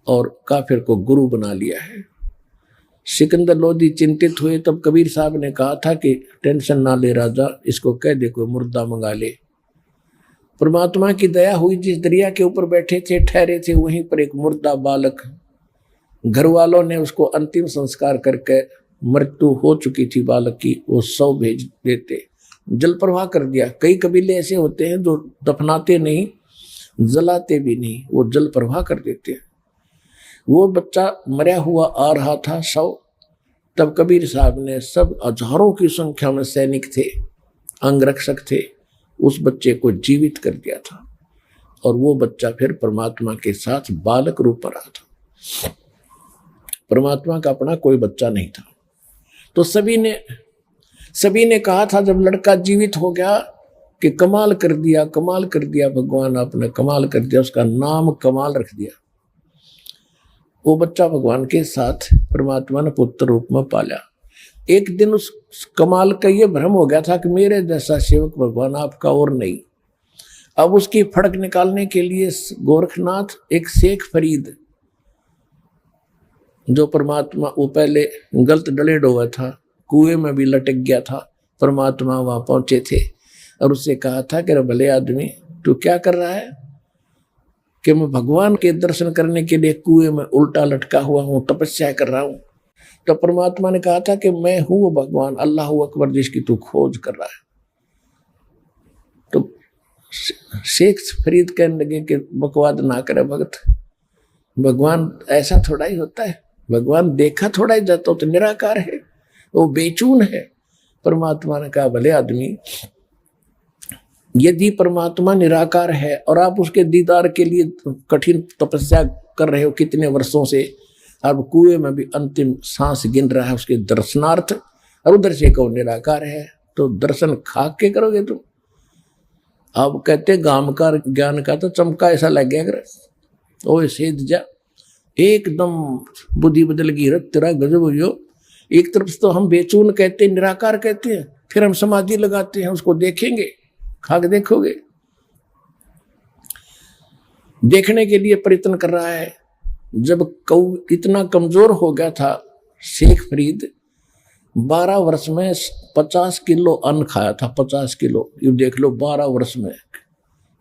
और काफिर को गुरु बना लिया है। सिकंदर लोधी चिंतित हुए, तब कबीर साहब ने कहा था कि टेंशन ना ले राजा, इसको कह दे कोई मुर्दा मंगा ले। परमात्मा की दया हुई, जिस दरिया के ऊपर बैठे थे ठहरे थे वहीं पर एक मुर्दा बालक, घर वालों ने उसको अंतिम संस्कार करके, मृत्यु हो चुकी थी बालक की, वो 100 भेज देते, जल प्रवाह कर दिया। कई कबीले ऐसे होते हैं जो दफनाते नहीं, जलाते भी नहीं, वो जल प्रवाह कर देते हैं। वो बच्चा मरा हुआ आ रहा था 100, तब कबीर साहब ने, सब हजारों की संख्या में सैनिक थे, अंगरक्षक थे, उस बच्चे को जीवित कर दिया था और वो बच्चा फिर परमात्मा के साथ बालक रूप पर रहा था। परमात्मा का अपना कोई बच्चा नहीं था। तो सभी ने कहा था जब लड़का जीवित हो गया कि कमाल कर दिया, कमाल कर दिया भगवान, आपने कमाल कर दिया, उसका नाम कमाल रख दिया। वो बच्चा भगवान के साथ परमात्मा ने पुत्र रूप में पाला। एक दिन उस कमाल का ये भ्रम हो गया था कि मेरे जैसा सेवक भगवान आपका और नहीं। अब उसकी फड़क निकालने के लिए गोरखनाथ, एक शेख फरीद जो परमात्मा, वो पहले गलत डलेड हुआ था, कुएं में भी लटक गया था, परमात्मा वहां पहुंचे थे और उससे कहा था कि भले आदमी तू क्या कर रहा है? कि मैं भगवान के दर्शन करने के लिए कुएं में उल्टा लटका हुआ हूं, तपस्या कर रहा हूं। तो परमात्मा ने कहा था कि मैं हूं वो भगवान, अल्लाह अकबर, जिसकी तू खोज कर रहा है। तो शेख फरीद कहने लगे कि बकवाद ना करे भगत, भगवान ऐसा थोड़ा ही होता है, भगवान देखा थोड़ा ही जाता, तो निराकार है, वो बेचून है। परमात्मा ने कहा भले आदमी, यदि परमात्मा निराकार है और आप उसके दीदार के लिए कठिन तपस्या कर रहे हो कितने वर्षों से, अब कुएं में भी अंतिम सांस गिन रहा है उसके दर्शनार्थ, और उधर से कहो निराकार है, तो दर्शन खा के करोगे तुम। अब कहते गाम का ज्ञान का तो चमका ऐसा लग गया, अगर ओ सेध जा एकदम बुद्धि बदल गई, रत तेरा गजब हो। एक तरफ तो हम बेचून कहते हैं, निराकार कहते हैं, फिर हम समाधि लगाते हैं, उसको देखेंगे, खा के देखोगे। देखने के लिए प्रयत्न कर रहा है। जब कौ इतना कमजोर हो गया था शेख फरीद, 12 वर्ष में 50 किलो अन्न खाया था, 50 किलो, ये देख लो 12 वर्ष में,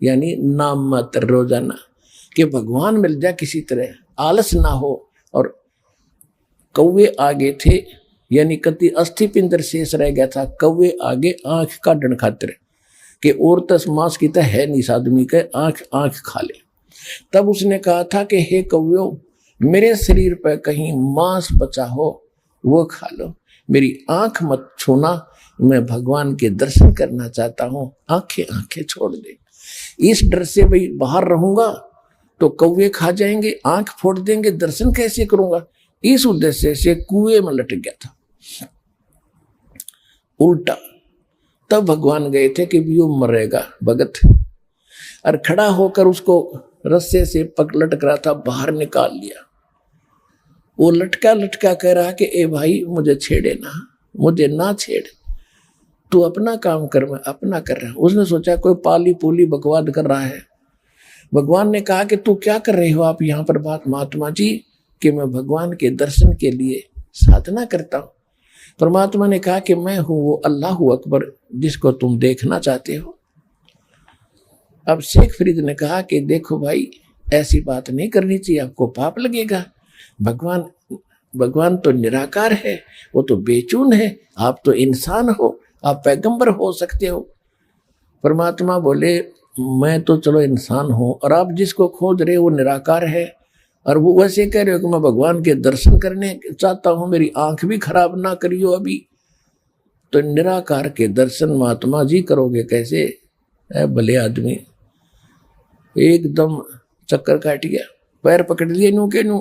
यानी नाम मात्र रोजाना, कि भगवान मिल जाए किसी तरह, आलस ना हो। और कौवे आगे थे, यानी कति अस्थि पिंजर शेष रह गया था, कौवे आगे आंख काटने खातिर, कि और तस मांस की तो है नहीं आदमी के, आंख आंख खा ले। तब उसने कहा था कि हे कौव्यो, मेरे शरीर पर कहीं मांस बचा हो वो खा लो, मेरी आंख मत छूना, मैं भगवान के दर्शन करना चाहता हूं, आंखें आंखें छोड़ दे। इस डर से भाई बाहर रहूंगा तो कौवे खा जाएंगे, आंख फोड़ देंगे, दर्शन कैसे करूंगा, इस उद्देश्य से कुएं में लटक गया था उल्टा। तब भगवान गए थे कि यो मरेगा भगत, और खड़ा होकर उसको रस्से से लटक रहा था, बाहर निकाल लिया। वो लटका लटका कह रहा कि ए भाई मुझे छेड़े ना, मुझे ना छेड़, तू अपना काम कर, मैं अपना कर रहा हूं। उसने सोचा कोई पाली पूली बकवाद कर रहा है। भगवान ने कहा कि तू क्या कर रहे हो आप यहाँ पर बात महात्मा जी, कि मैं भगवान के दर्शन के लिए साधना करता हूं। परमात्मा ने कहा कि मैं हूं वो अल्लाह अकबर जिसको तुम देखना चाहते हो। अब शेख फरीद ने कहा कि देखो भाई, ऐसी बात नहीं करनी चाहिए, आपको पाप लगेगा। भगवान तो निराकार है, वो तो बेचून है, आप तो इंसान हो, आप पैगंबर हो सकते हो। परमात्मा बोले मैं तो चलो इंसान हूं, और आप जिसको खोज रहे हो वो निराकार है, और वो वैसे कह रहे हो कि मैं भगवान के दर्शन करने चाहता हूं, मेरी आंख भी खराब ना करियो अभी। तो निराकार के दर्शन महात्मा जी करोगे कैसे? भले आदमी एकदम चक्कर काट गया, पैर पकड़ लिए नू के नू,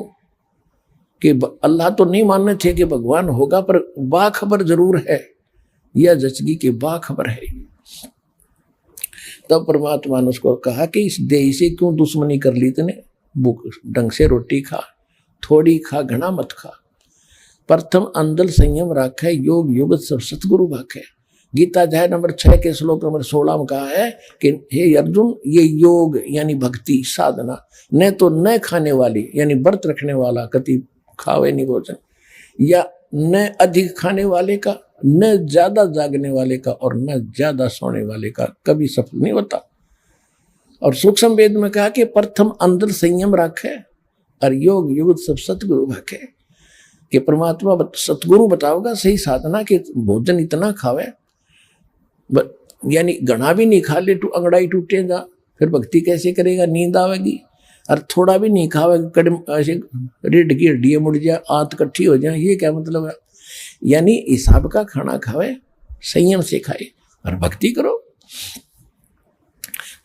कि अल्लाह तो नहीं मानने थे कि भगवान होगा, पर बाखबर जरूर है, यह जचगी की बाखबर है। तब परमात्मा ने उसको कहा कि इस देही से क्यों दुश्मनी कर ली तूने, भूख ढंग से रोटी खा, थोड़ी खा, घना मत खा। प्रथम अंदल संयम राखे, योग युगत सब सतगुरु भाखे। गीता अध्याय नंबर 6 के श्लोक नंबर 16 में कहा है कि हे अर्जुन, ये योग यानी भक्ति साधना, न तो न खाने वाली यानी व्रत रखने वाला कति खावे नहीं भोजन, या न अधिक खाने वाले का, न ज्यादा जागने वाले का, और न ज्यादा सोने वाले का कभी सफल नहीं होता। और सूक्ष्म वेद में कहा कि प्रथम अंदर संयम रखे और योग युग सब सतगुरु भाखे, कि परमात्मा सतगुरु बताओगा सही साधना कि भोजन इतना खावे, यानी घना भी नहीं खा ले तो अंगड़ाई टूटेगा, फिर भक्ति कैसे करेगा, नींद आवेगी। और थोड़ा भी नहीं खावेगा, कदम ऐसे रीढ़ की हड्डियां मुड़ जाए, आंत इकट्ठी हो जाए, ये क्या मतलब है? यानी हिसाब का खाना खावे, संयम से खाए और भक्ति करो।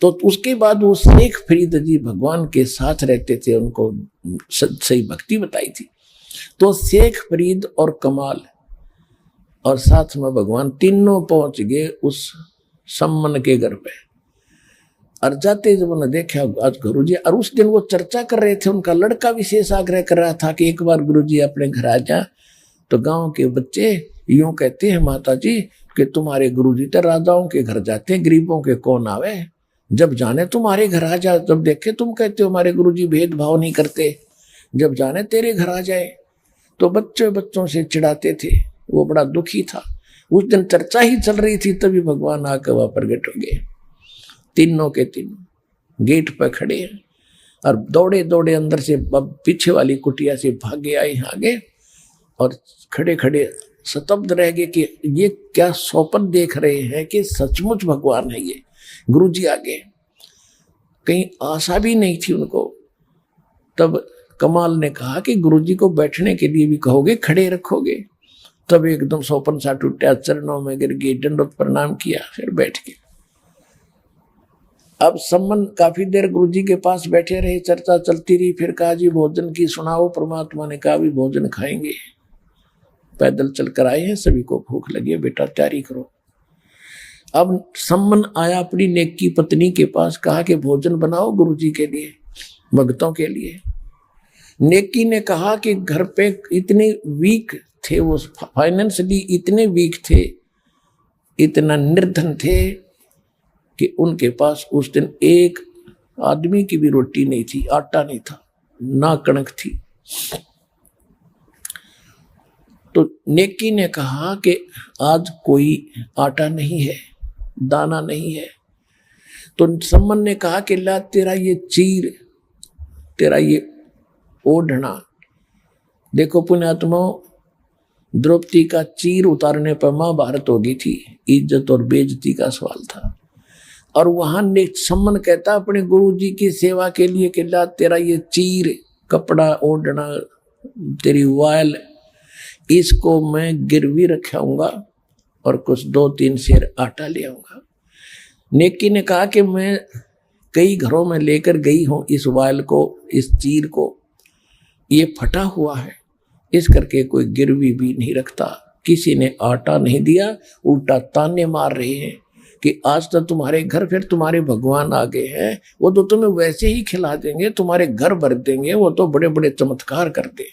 तो उसके बाद वो शेख फरीद जी भगवान के साथ रहते थे, उनको सही भक्ति बताई थी। तो शेख फरीद और कमाल और साथ में भगवान तीनों पहुंच गए उस सम्मन के घर पे। और जाते जब उन्होंने देखा आज गुरुजी, और उस दिन वो चर्चा कर रहे थे, उनका लड़का विशेष आग्रह कर रहा था कि एक बार गुरुजी अपने घर आ जा। तो गांव के बच्चे यूं कहते हैं माता जी कि तुम्हारे गुरुजी तो राजाओं के घर जाते हैं, गरीबों के कौन आवे, जब जाने तुम्हारे घर आ जा। जब देखे तुम कहते हो हमारे गुरुजी भेदभाव नहीं करते, जब जाने तेरे घर आ जाए। तो बच्चों से चिढ़ाते थे, वो बड़ा दुखी था। उस दिन चर्चा ही चल रही थी, तभी भगवान आकर वहां प्रगट हो गए। तीनों के तीनों गेट पर खड़े हैं और दौड़े दौड़े अंदर से पीछे वाली कुटिया से भागे आए आगे और खड़े खड़े स्तब्ध रह गए कि ये क्या स्वप्न देख रहे हैं कि सचमुच भगवान है ये। गुरुजी आगे, कहीं आशा भी नहीं थी उनको। तब कमाल ने कहा कि गुरुजी को बैठने के लिए भी कहोगे, खड़े रखोगे? तब एकदम स्वप्न सा टूटा, चरणों में गिर गए, दंडवत प्रणाम किया, फिर बैठ गए। अब सम्मन काफी देर गुरुजी के पास बैठे रहे, चर्चा चलती रही। फिर कहा जी भोजन की सुनाओ। परमात्मा ने कहा भी भोजन खाएंगे, पैदल चलकर आए हैं, सभी को भूख लगी है, बेटा तैयारी करो। अब सम्मन आया अपनी नेकी पत्नी के पास, कहा कि भोजन बनाओ गुरुजी के लिए, भक्तों के लिए। नेकी ने कहा कि घर पे इतने वीक थे वो, फाइनेंशियली इतने वीक थे, इतना निर्धन थे कि उनके पास उस दिन एक आदमी की भी रोटी नहीं थी, आटा नहीं था, ना कणक थी। तो नेकी ने कहा कि आज कोई आटा नहीं है, दाना नहीं है। तो सम्मन ने कहा कि ला तेरा ये चीर, तेरा ये ओढ़ना। देखो पुण्यात्माओं, द्रौपदी का चीर उतारने पर महाभारत हो गई थी, इज्जत और बेइज्जती का सवाल था। और वहां सम्मन कहता अपने गुरुजी की सेवा के लिए कि ला तेरा ये चीर, कपड़ा ओढ़ना, तेरी वायल, इसको मैं गिरवी रखाऊंगा और कुछ 2-3 सेर आटा ले आऊंगा। नेकी ने कहा कि मैं कई घरों में लेकर गई हूं इस वायल को, इस चीर को, ये फटा हुआ है, इस करके कोई गिरवी भी नहीं रखता। किसी ने आटा नहीं दिया, उल्टा ताने मार रहे हैं कि आज तो तुम्हारे घर फिर तुम्हारे भगवान आ गए हैं, वो तो तुम्हें वैसे ही खिला देंगे, तुम्हारे घर भर देंगे, वो तो बड़े बड़े चमत्कार करते।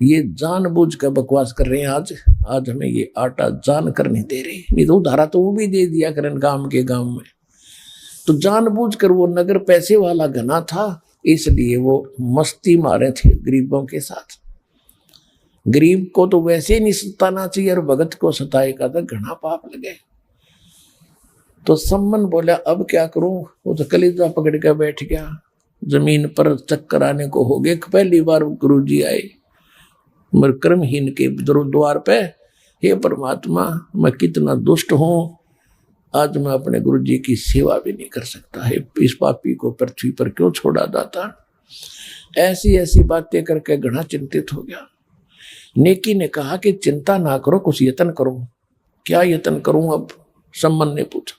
ये जानबूझ कर बकवास कर रहे हैं। आज हमें ये आटा जान कर नहीं दे रहे, नहीं तो उधारा तो वो भी दे दिया करें गांव के गांव में। तो जानबूझ कर, वो नगर पैसे वाला घना था, इसलिए वो मस्ती मारे थे गरीबों के साथ। गरीब को तो वैसे नहीं सताना चाहिए, और भगत को सताएगा तो घना पाप लगे। तो सम्मन बोला अब क्या करूं? वो तो कलीजा पकड़ के बैठ गया। जमीन पर चक्कर आने को हो गए। पहली बार गुरुजी आए मगर कर्महीन के द्वार पे, हे परमात्मा मैं कितना दुष्ट हूं, आज मैं अपने गुरुजी की सेवा भी नहीं कर सकता है, इस पापी को पृथ्वी पर क्यों छोड़ा दाता। ऐसी ऐसी बातें करके घना चिंतित हो गया। नेकी ने कहा कि चिंता ना करो, कुछ यत्न करो। क्या यत्न करूं? अब सम्मन ने पूछा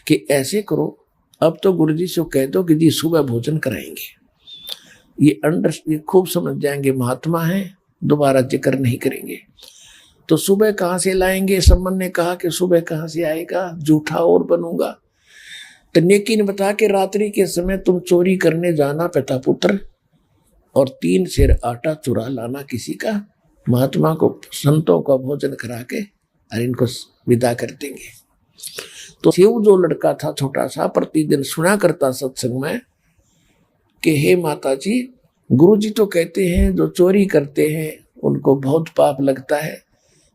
कि ऐसे करो, अब तो गुरुजी से कह दो कि जी सुबह भोजन कराएंगे। ये खूब समझ जाएंगे, महात्मा है, दोबारा जिक्र नहीं करेंगे। तो सुबह कहां से लाएंगे? सम्मन ने कहा कि सुबह कहां से आएगा, झूठा और बनूंगा। तो नेकी ने बताया कि रात्रि के समय तुम चोरी करने जाना पिता पुत्र, और 3 सेर आटा चुरा लाना किसी का, महात्मा को संतों का भोजन करा के और इनको विदा कर देंगे। तो शिव जो लड़का था छोटा सा, प्रतिदिन सुना करता सत्संग में कि हे माता जी, गुरुजी तो कहते हैं जो चोरी करते हैं उनको बहुत पाप लगता है,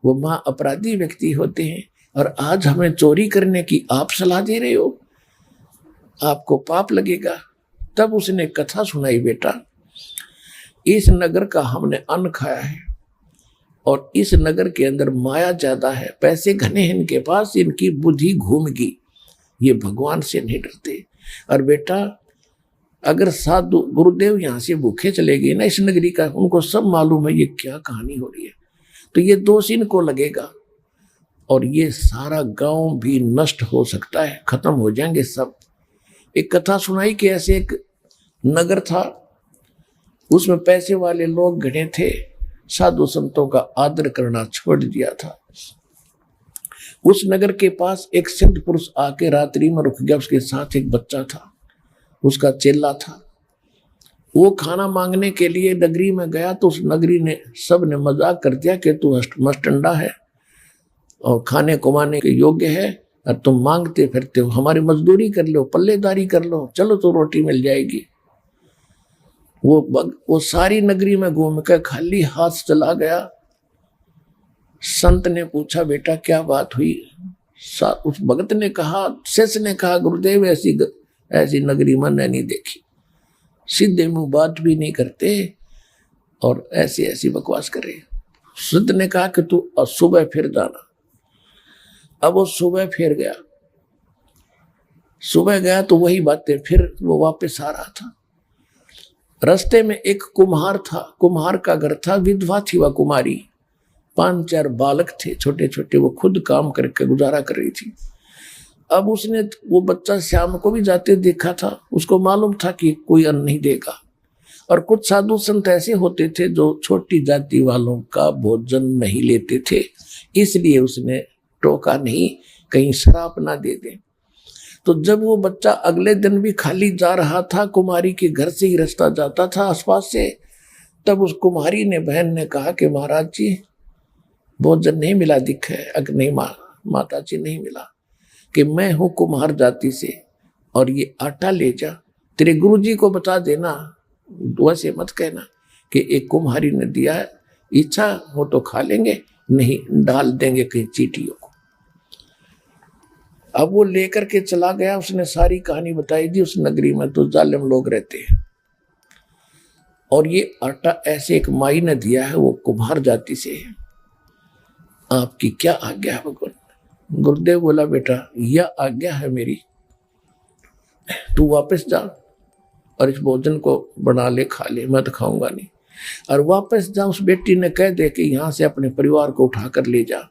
वो माँ अपराधी व्यक्ति होते हैं, और आज हमें चोरी करने की आप सलाह दे रहे हो, आपको पाप लगेगा। तब उसने कथा सुनाई, बेटा इस नगर का हमने अन्न खाया है, और इस नगर के अंदर माया ज्यादा है, पैसे घने हैं इनके पास, इनकी बुद्धि घूम गई, ये भगवान से नहीं डरते। और बेटा अगर साधु गुरुदेव यहाँ से भूखे चले गए ना इस नगरी का, उनको सब मालूम है ये क्या कहानी हो रही है, तो ये दोष इनको लगेगा, और ये सारा गांव भी नष्ट हो सकता है, खत्म हो जाएंगे सब। एक कथा सुनाई कि ऐसे एक नगर था, उसमें पैसे वाले लोग घने थे, साधु संतों का आदर करना छोड़ दिया था। उस नगर के पास एक सिद्ध पुरुष आके रात्रि में रुक गया, उसके साथ एक बच्चा था, उसका चेला था। वो खाना मांगने के लिए नगरी में गया, तो उस नगरी ने सब ने मजाक कर दिया कि तू मस्टंडा है और खाने कमाने के योग्य है, और तुम मांगते फिरते हो, हमारी मजदूरी कर लो, पल्लेदारी कर लो, चलो तो रोटी मिल जाएगी। वो सारी नगरी में घूम कर खाली हाथ चला गया। संत ने पूछा बेटा क्या बात हुई? उस भगत ने कहा, शिष्य ने कहा गुरुदेव ऐसी नगरी मैंने नहीं देखी, सीधे मुंह बात भी नहीं करते और ऐसी ऐसी बकवास कर रहे। सिद्ध ने कहा कि तू सुबह फिर जाना। अब वो सुबह फिर गया। सुबह गया तो वही बातें, फिर वो वापस आ रहा था। रास्ते में एक कुम्हार था, कुम्हार का घर था, विधवा थी वह कुमारी, 5-4 बालक थे छोटे छोटे, वो खुद काम करके गुजारा कर रही थी। अब उसने वो बच्चा श्याम को भी जाते देखा था, उसको मालूम था कि कोई अन्न नहीं देगा। और कुछ साधु संत ऐसे होते थे जो छोटी जाति वालों का भोजन नहीं लेते थे, इसलिए उसने टोका नहीं, कहीं श्राप ना दे दे। तो जब वो बच्चा अगले दिन भी खाली जा रहा था, कुमारी के घर से ही रास्ता जाता था आसपास से, तब उस कुमारी ने, बहन ने कहा कि महाराज जी भोजन नहीं मिला दिख है। अगर नहीं माता जी नहीं मिला, कि मैं हूं कुम्हार जाति से और ये आटा ले जा, तेरे गुरुजी को बता देना, वैसे मत कहना कि एक कुम्हारी ने दिया है, इच्छा हो तो खा लेंगे, नहीं डाल देंगे कहीं चीटियों को। अब वो लेकर के चला गया, उसने सारी कहानी बताई दी। उस नगरी में तो जालिम लोग रहते हैं और ये आटा ऐसे एक माई ने दिया है, वो कुम्हार जाति से है, आपकी क्या आज्ञा है भगवान। गुरुदेव बोला बेटा यह आज्ञा है मेरी, तू वापस जा और इस भोजन को बना ले, खा ले, मैं तो खाऊंगा नहीं। और वापस जा, उस बेटी ने कह दे कि यहाँ से अपने परिवार को उठाकर ले जा,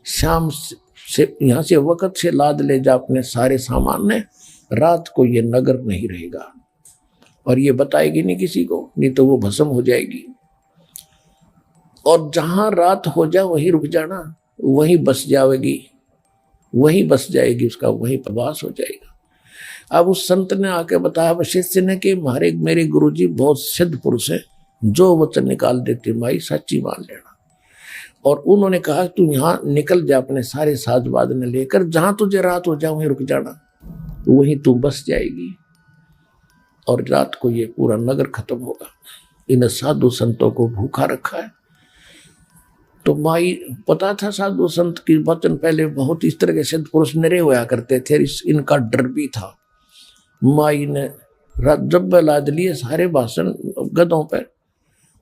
शाम से यहाँ से वक्त से लाद ले जा अपने सारे सामान ने, रात को ये नगर नहीं रहेगा। और ये बताएगी नहीं किसी को, नहीं तो वो भस्म हो जाएगी। और जहां रात हो जाए वहीं रुक जाना, वहीं बस जाएगी, वहीं बस जाएगी, उसका वहीं प्रवास हो जाएगा। अब उस संत ने आके बताया शिष्य ने कि मेरे गुरुजी बहुत सिद्ध पुरुष है, जो वचन निकाल देते माई सच्ची मान लेना। और उन्होंने कहा तू यहाँ निकल जा अपने सारे साजबाद ने लेकर, जहां तुझे रात हो जाए वहीं रुक जाना, वहीं तू बस जाएगी और रात को ये पूरा नगर खत्म होगा। इन साधु संतों को भूखा रखा है। तो माई पता था साधु संत की वचन पहले बहुत इस तरह के सिद्ध पुरुष निरे हुआ करते थे, इनका डर भी था। माई ने जब लाद लिए सारे भाषण गधों पर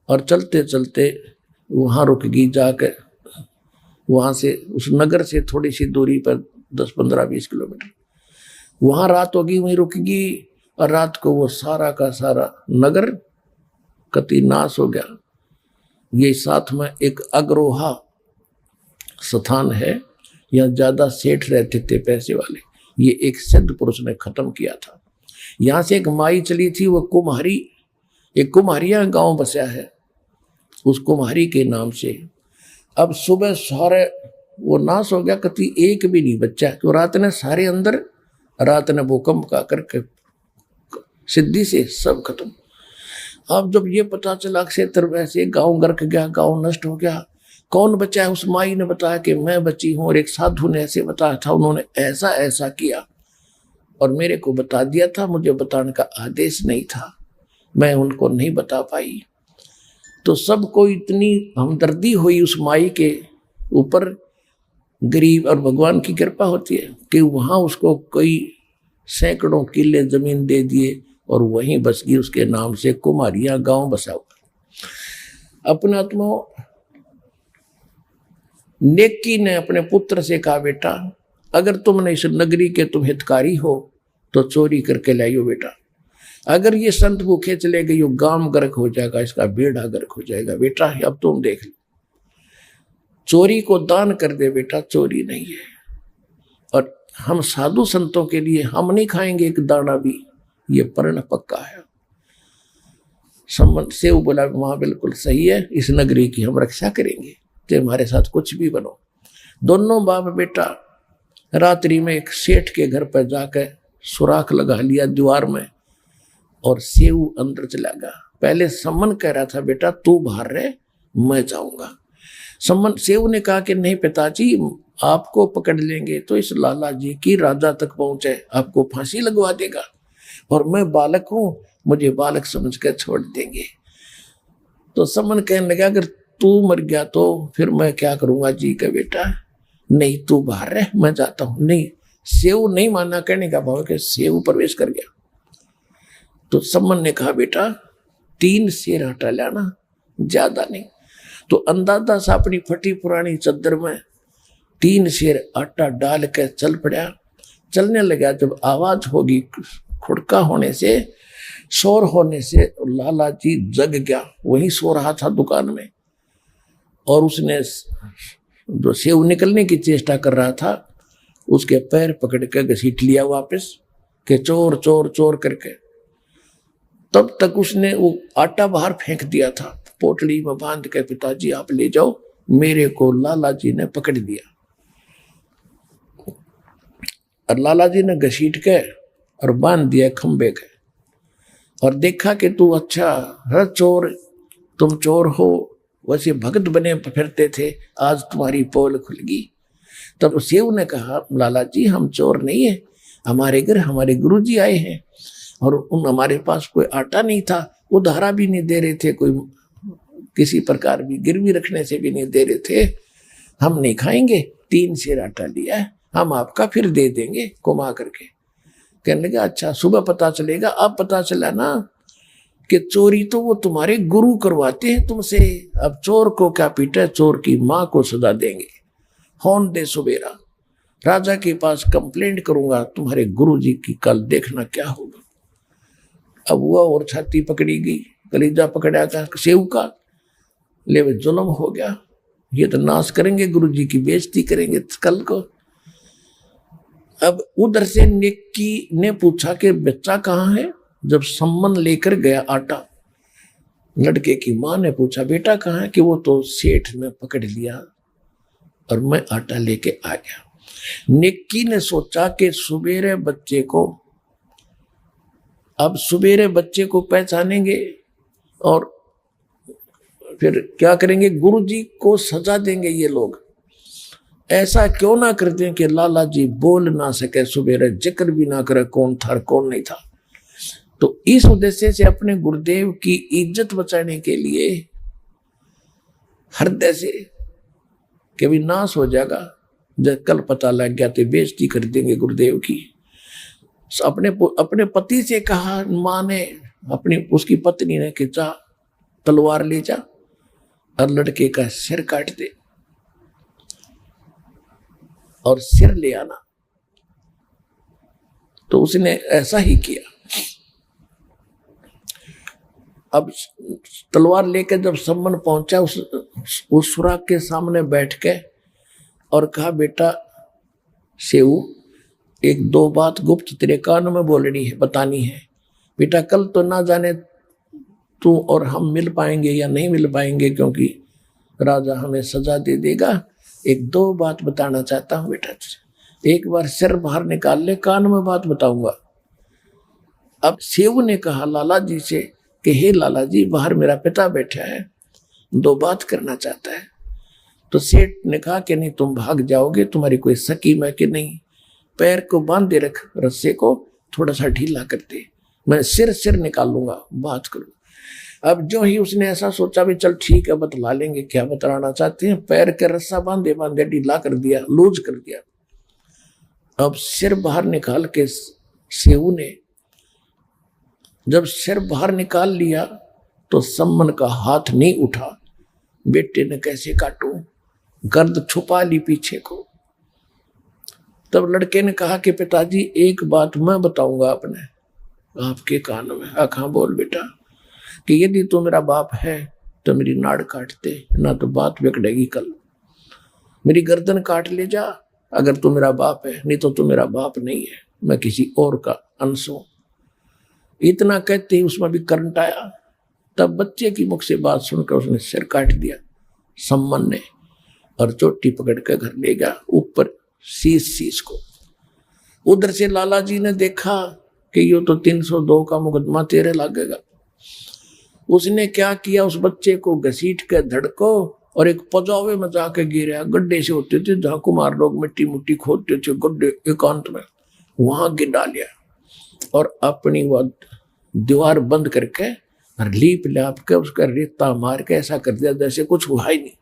और चलते चलते वहां रुक गई, जाकर वहां से उस नगर से थोड़ी सी दूरी पर 10-15-20 किलोमीटर वहां रात होगी, वहीं रुक गई। और रात को वो सारा का सारा नगर कति नाश हो गया। ये साथ में एक अग्रोहा स्थान है, यहाँ ज्यादा सेठ रहते थे पैसे वाले, ये एक सिद्ध पुरुष ने खत्म किया था। यहाँ से एक माई चली थी, वो कुम्हारी, एक कुम्हारिया गांव बसा है उस कुम्हारी के नाम से। अब सुबह सारे वो नाश हो गया, कति एक भी नहीं बच्चा, तो रात ने सारे अंदर, रात ने भूकंप का करके सिद्धि से सब खत्म। अब जब ये पता चला क्षेत्र वैसे गांव गर्क गया, गांव नष्ट हो गया, कौन बचा है? उस माई ने बताया कि मैं बची हूं, और एक साधु ने ऐसे बताया था, उन्होंने ऐसा ऐसा किया और मेरे को बता दिया था, मुझे बताने का आदेश नहीं था, मैं उनको नहीं बता पाई। तो सबको इतनी हमदर्दी हुई उस माई के ऊपर, गरीब, और भगवान की कृपा होती है कि वहां उसको कई सैकड़ों किले जमीन दे दिए और वहीं बस गई, उसके नाम से कुमारिया गांव बसा हुआ। अपने आत्मा नेकी ने अपने पुत्र से कहा बेटा अगर तुमने इस नगरी के तुम हितकारी हो तो चोरी करके लाइयो बेटा, अगर ये संत भूखे चले गए, गांव गर्क हो जाएगा, इसका बेड़ा गर्क हो जाएगा बेटा, अब तुम देख लो, चोरी को दान कर दे बेटा, चोरी नहीं है। और हम साधु संतों के लिए हम नहीं खाएंगे एक दाना भी, ये पर्ण पक्का है। संबंध से वो बोला वहां बिल्कुल सही है, इस नगरी की हम रक्षा करेंगे, तो हमारे साथ कुछ भी बनो। दोनों बाप बेटा रात्रि में एक सेठ के घर पर जाकर सुराख लगा लिया दीवार में और सेव अंदर चला गया। पहले सम्मन कह रहा था बेटा तू बाहर रहे, मैं जाऊंगा। सम्मन सेव ने कहा कि नहीं पिताजी, आपको पकड़ लेंगे तो इस लाला जी की राजा तक पहुंचे, आपको फांसी लगवा देगा, और मैं बालक हूं, मुझे बालक समझ कर छोड़ देंगे। तो सम्मन कहने लगा अगर तू मर गया तो फिर मैं क्या करूंगा जी का बेटा, नहीं तू बाहर रह, मैं जाता हूं। नहीं, सेव नहीं माना, कहने का भाव कि सेव प्रवेश कर गया। तो सम्मन ने कहा बेटा 3 सेर आटा लाना, ज्यादा नहीं। तो अंदाजा सा अपनी फटी पुरानी चद्दर में 3 सेर आटा डाल के चल पड़ा। चलने लगा, जब आवाज होगी खुड़का होने से, शोर होने से, लाला जी जग गया, वहीं सो रहा था दुकान में। और उसने जो सेव निकलने की चेष्टा कर रहा था उसके पैर पकड़ के घसीट लिया वापस के चोर चोर चोर करके। तब तक उसने वो आटा बाहर फेंक दिया था, पोटली में बांध के, पिताजी आप ले जाओ, मेरे को लाला जी ने पकड़ दिया। और लाला जी ने घसीट के और बांध दिया खंबे के, और देखा कि तू अच्छा है चोर, तुम चोर हो, वैसे भगत बने फिरते थे, आज तुम्हारी पोल खुल गई। तब सेव ने कहा लाला जी हम चोर नहीं है, हमारे घर हमारे गुरुजी आए हैं और उन हमारे पास कोई आटा नहीं था, उधारा भी नहीं दे रहे थे, कोई किसी प्रकार भी गिरवी रखने से भी नहीं दे रहे थे, हम नहीं खाएंगे, 3 सेर आटा लिया है, हम आपका फिर दे देंगे कुमा करके। कहने लगे अच्छा सुबह पता चलेगा। अब पता चला ना कि चोरी तो वो तुम्हारे गुरु करवाते हैं तुमसे, अब चोर को क्या पीटा, चोर की माँ को सजा देंगे। होन दे सुबेरा, राजा के पास कंप्लेंट करूंगा तुम्हारे गुरुजी की, कल देखना क्या होगा। अब हुआ और छाती पकड़ी गई, कलीजा पकड़ा था सेव का, ले जुल्म हो गया, ये तो नाश करेंगे, गुरुजी की बेइज्जती करेंगे कल को। अब उधर से नेकी ने पूछा कि बच्चा कहाँ है। जब सम्मन लेकर गया आटा, लड़के की माँ ने पूछा बेटा कहाँ है, कि वो तो सेठ ने पकड़ लिया और मैं आटा लेके आ गया। नेकी ने सोचा कि सुबेरे बच्चे को, अब सुबेरे बच्चे को पहचानेंगे और फिर क्या करेंगे, गुरुजी को सजा देंगे ये लोग। ऐसा क्यों ना करते हैं कि लाला जी बोल ना सके, सुबेरे जिक्र भी ना करे कौन था कौन नहीं था। तो इस उद्देश्य से अपने गुरुदेव की इज्जत बचाने के लिए हृदय से कि भी नाश हो जाएगा, जब कल पता लग गया तो बेइज्जती कर देंगे गुरुदेव की। अपने पति से कहा माँ ने, अपनी उसकी पत्नी ने कि जा तलवार ले जा और लड़के का सिर काट दे और सिर ले आना। तो उसने ऐसा ही किया। अब तलवार लेकर जब सम्मन पहुंचा उस सुराग के सामने बैठ के और कहा बेटा सेऊ, 1-2 बात गुप्त तेरे कान में बोलनी है, बतानी है। बेटा कल तो ना जाने तू और हम मिल पाएंगे या नहीं मिल पाएंगे, क्योंकि राजा हमें सजा दे देगा। 1-2 बात बताना चाहता हूं बेटा तुझे। एक बार सिर बाहर निकाल ले, कान में बात बताऊंगा। अब सेऊ ने कहा लाला जी से कि हे लाला जी, बाहर मेरा पिता बैठा है, 2 बात करना चाहता है। तो सेठ ने कहा कि नहीं तुम भाग जाओगे, तुम्हारी कोई स्कीम है कि नहीं, पैर को बांधे रख, रस्से को थोड़ा सा ढीला कर दे, मैं सिर निकालूंगा, बात करूँ। अब जो ही उसने ऐसा सोचा भी चल ठीक है बतला लेंगे क्या बतलाना चाहते हैं, पैर के रस्सा बांधे बांधे ढीला कर दिया, लूज कर दिया। अब सिर बाहर निकाल के सेऊ ने जब सिर बाहर निकाल लिया तो सम्मन का हाथ नहीं उठा। बेटे ने कैसे काटूं, गर्द छुपा ली पीछे को। तब लड़के ने कहा कि पिताजी एक बात मैं बताऊंगा अपने आपके कान में। हाँ बोल बेटा, कि यदि तू मेरा बाप है तो मेरी नाड़ काट दे, ना तो बात बिगड़ेगी कल। मेरी गर्दन काट ले जा अगर तू मेरा बाप है, नहीं तो तू मेरा बाप नहीं है, मैं किसी और का अंश हूं। इतना कहते ही उसमें भी करंट आया। तब बच्चे की मुख से बात सुनकर उसने सिर काट दिया सम्मन ने, और चोटी पकड़ कर घर ले गया, ऊपर शीश को। उधर से लाला जी ने देखा कि ये तो 302 का मुकदमा तेरे लगेगा। उसने क्या किया, उस बच्चे को घसीट के धड़को और एक पजावे में जाके गिरा। गड्ढे से होते थे जहां कुमार लोग मिट्टी मुट्टी खोदते थे, गड्ढे एकांत में, वहां गिर डालिया और अपनी वो दीवार बंद करके और लीप लाप के उसका रेता मार के ऐसा कर दिया जैसे कुछ हुआ ही नहीं।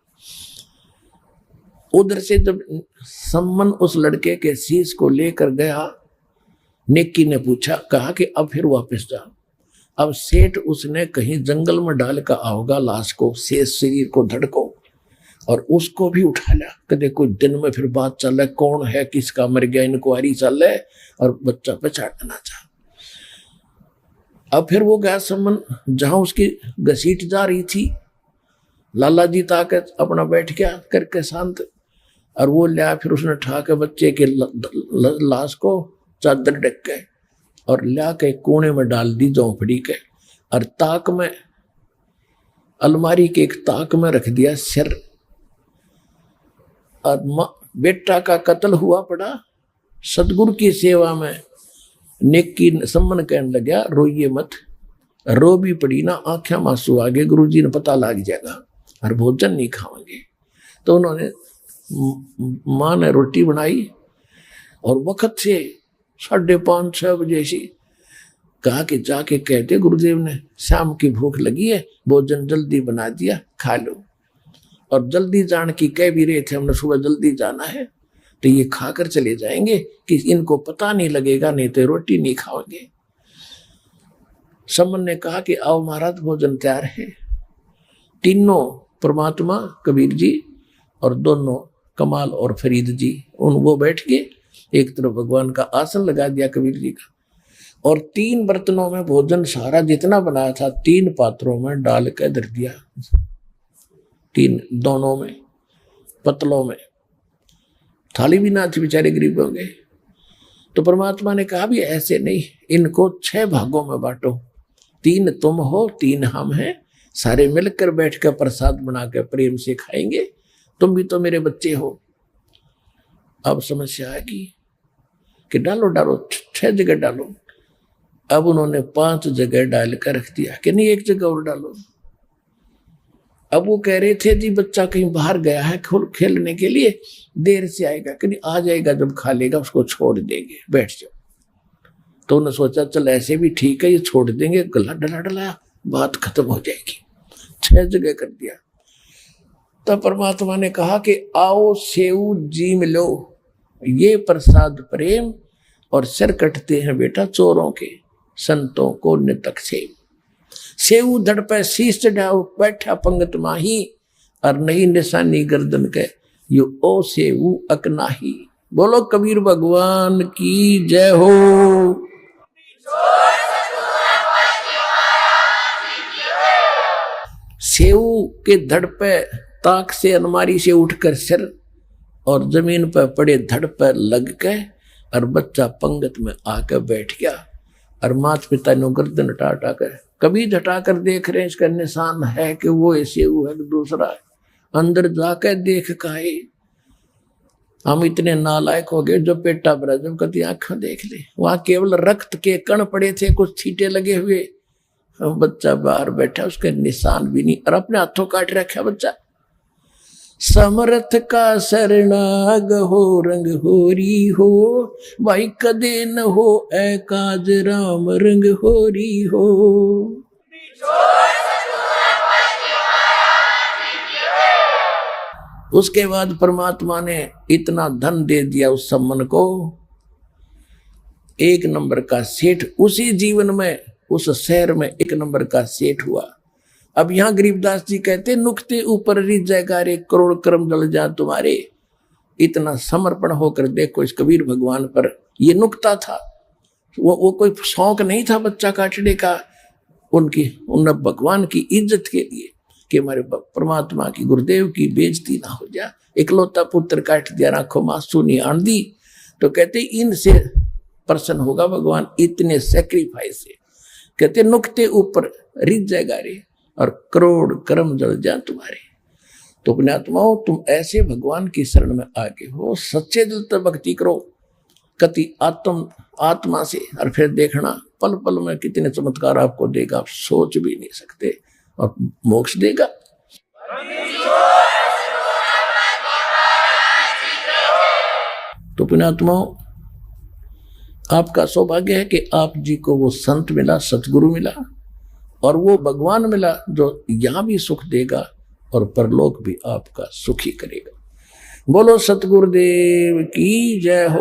उधर से जब सम्मन उस लड़के के शीश को लेकर गया, नेकी ने पूछा, कहा कि अब फिर वापस जा। अब सेठ उसने कहीं जंगल में डाल कर आओगा लाश को, शेष शरीर को, धड़ को, और उसको भी उठा लिया। कदे कोई दिन में फिर बात चल है कौन है किसका मर गया, इंक्वायरी चल है और बच्चा पहचानना चाह। अब फिर वो गया समन जहां उसकी घसीट जा रही थी, लाला जी ताकत अपना बैठ गया करके शांत, और वो लिया फिर उसने ठा के बच्चे के लाश को चादर ढक के और लिया के कोने में डाल दी झोंपड़ी के, और ताक में अलमारी के एक ताक में रख दिया सिर। और बेटा का कत्ल हुआ पड़ा, सतगुरु की सेवा में नेकी सम्मन कहने लगा रोइए मत, रो भी पड़ी ना आंखें मांसू आगे गुरु जी ने पता लग जाएगा और भोजन नहीं खाएंगे। तो उन्होंने माँ ने रोटी बनाई और वक्त से 5:30-6 बजे से कहा कि जाके कहते गुरुदेव ने शाम की भूख लगी है, भोजन जल्दी बना दिया, खा लो। और जल्दी जान की कह भी रहे थे हमने सुबह जल्दी जाना है, तो ये खाकर चले जाएंगे कि इनको पता नहीं लगेगा, नहीं तो रोटी नहीं खाओगे। समन ने कहा कि आओ महाराज भोजन तैयार है। तीनों परमात्मा कबीर जी और दोनों कमाल और फरीद जी उन वो बैठ के एक तरफ भगवान का आसन लगा दिया कबीर जी का, और 3 बर्तनों में भोजन सारा जितना बनाया था 3 पात्रों में डाल के धर दिया, 3 दोनों में पतलों में। थाली भी ना थी, बेचारे गरीब होंगे। तो परमात्मा ने कहा भी ऐसे नहीं, इनको 6 भागों में बांटो, 3 तुम हो 3 हम हैं, सारे मिलकर बैठकर प्रसाद बनाकर प्रेम से खाएंगे, तुम भी तो मेरे बच्चे हो। अब समस्या आएगी कि डालो डालो 6 जगह डालो। अब उन्होंने 5 जगह डाल कर रख दिया कि नहीं 1 जगह और डालो। अब वो कह रहे थे जी बच्चा कहीं बाहर गया है खेलने के लिए, देर से आएगा, कि नहीं आ जाएगा, जब खा लेगा उसको छोड़ देंगे, बैठ जाओ। तो उन्होंने सोचा चल ऐसे भी ठीक है, ये छोड़ देंगे, गला डला डलाया, बात खत्म हो जाएगी। 6 जगह कर दिया। तब परमात्मा ने कहा कि आओ सेऊ जीम लो, ये प्रसाद प्रेम, और सिर कटते हैं बेटा चोरों के, संतों को नितक से। सेऊ धड़ पे शीश चढ़ाओ, बैठा पंगत माही, और नई निशानी गर्दन के, यो ओ सेऊ अकनाही। बोलो कबीर भगवान की जय हो। सेऊ के धड़ पे ताक से अलमारी से उठकर सिर और जमीन पर पड़े धड़ पर लग के, और बच्चा पंगत में आकर बैठ गया, और माता पिता ने गर्दन हटा कर कभी हटा कर देख रहे इसका निशान है कि वो ऐसे है कि दूसरा है। अंदर जाकर देख काहे हम इतने नालायक हो गए जो पेटा भरा, जब कभी आंखें देख ले वहां केवल रक्त के कण पड़े थे, कुछ छींटे लगे हुए, बच्चा बाहर बैठा, उसके निशान भी नहीं, और अपने हाथों काट रखा बच्चा। समर्थ का शरणाग हो रंग होरी हो, भाई कदे न हो ऐ काज राम रंग होरी हो। उसके बाद परमात्मा ने इतना धन दे दिया उस सम्मन को, 1 नंबर का सेठ उसी जीवन में उस शहर में 1 नंबर का सेठ हुआ। अब यहां गरीबदास जी कहते नुक्ते ऊपर रिजयगारे, करोड़ कर्म जल जा तुम्हारे। इतना समर्पण होकर देखो इस कबीर भगवान पर, ये नुक्ता था, वो कोई शौक नहीं था बच्चा काटने का, उन भगवान की इज्जत के लिए कि हमारे परमात्मा की गुरुदेव की बेइज्जती ना हो जाए। इकलौता पुत्र काट दिया, आंखों मासूम नहीं आन दी, तो कहते इनसे प्रसन्न होगा भगवान, इतने सेक्रीफाइस से। कहते नुक्ते ऊपर रिजयगारे और करोड़ कर्म जल जा तुम्हारे। तो अपने आत्माओं तुम ऐसे भगवान की शरण में आगे हो, सच्चे दिल से भक्ति करो, कति आत्मा से, और फिर देखना पल पल में कितने चमत्कार आपको देगा, आप सोच भी नहीं सकते, और मोक्ष देगा। तो अपने आत्माओं आपका सौभाग्य है कि आप जी को वो संत मिला, सतगुरु मिला, और वो भगवान मिला जो यहां भी सुख देगा और परलोक भी आपका सुखी करेगा। बोलो सतगुरुदेव की जय हो।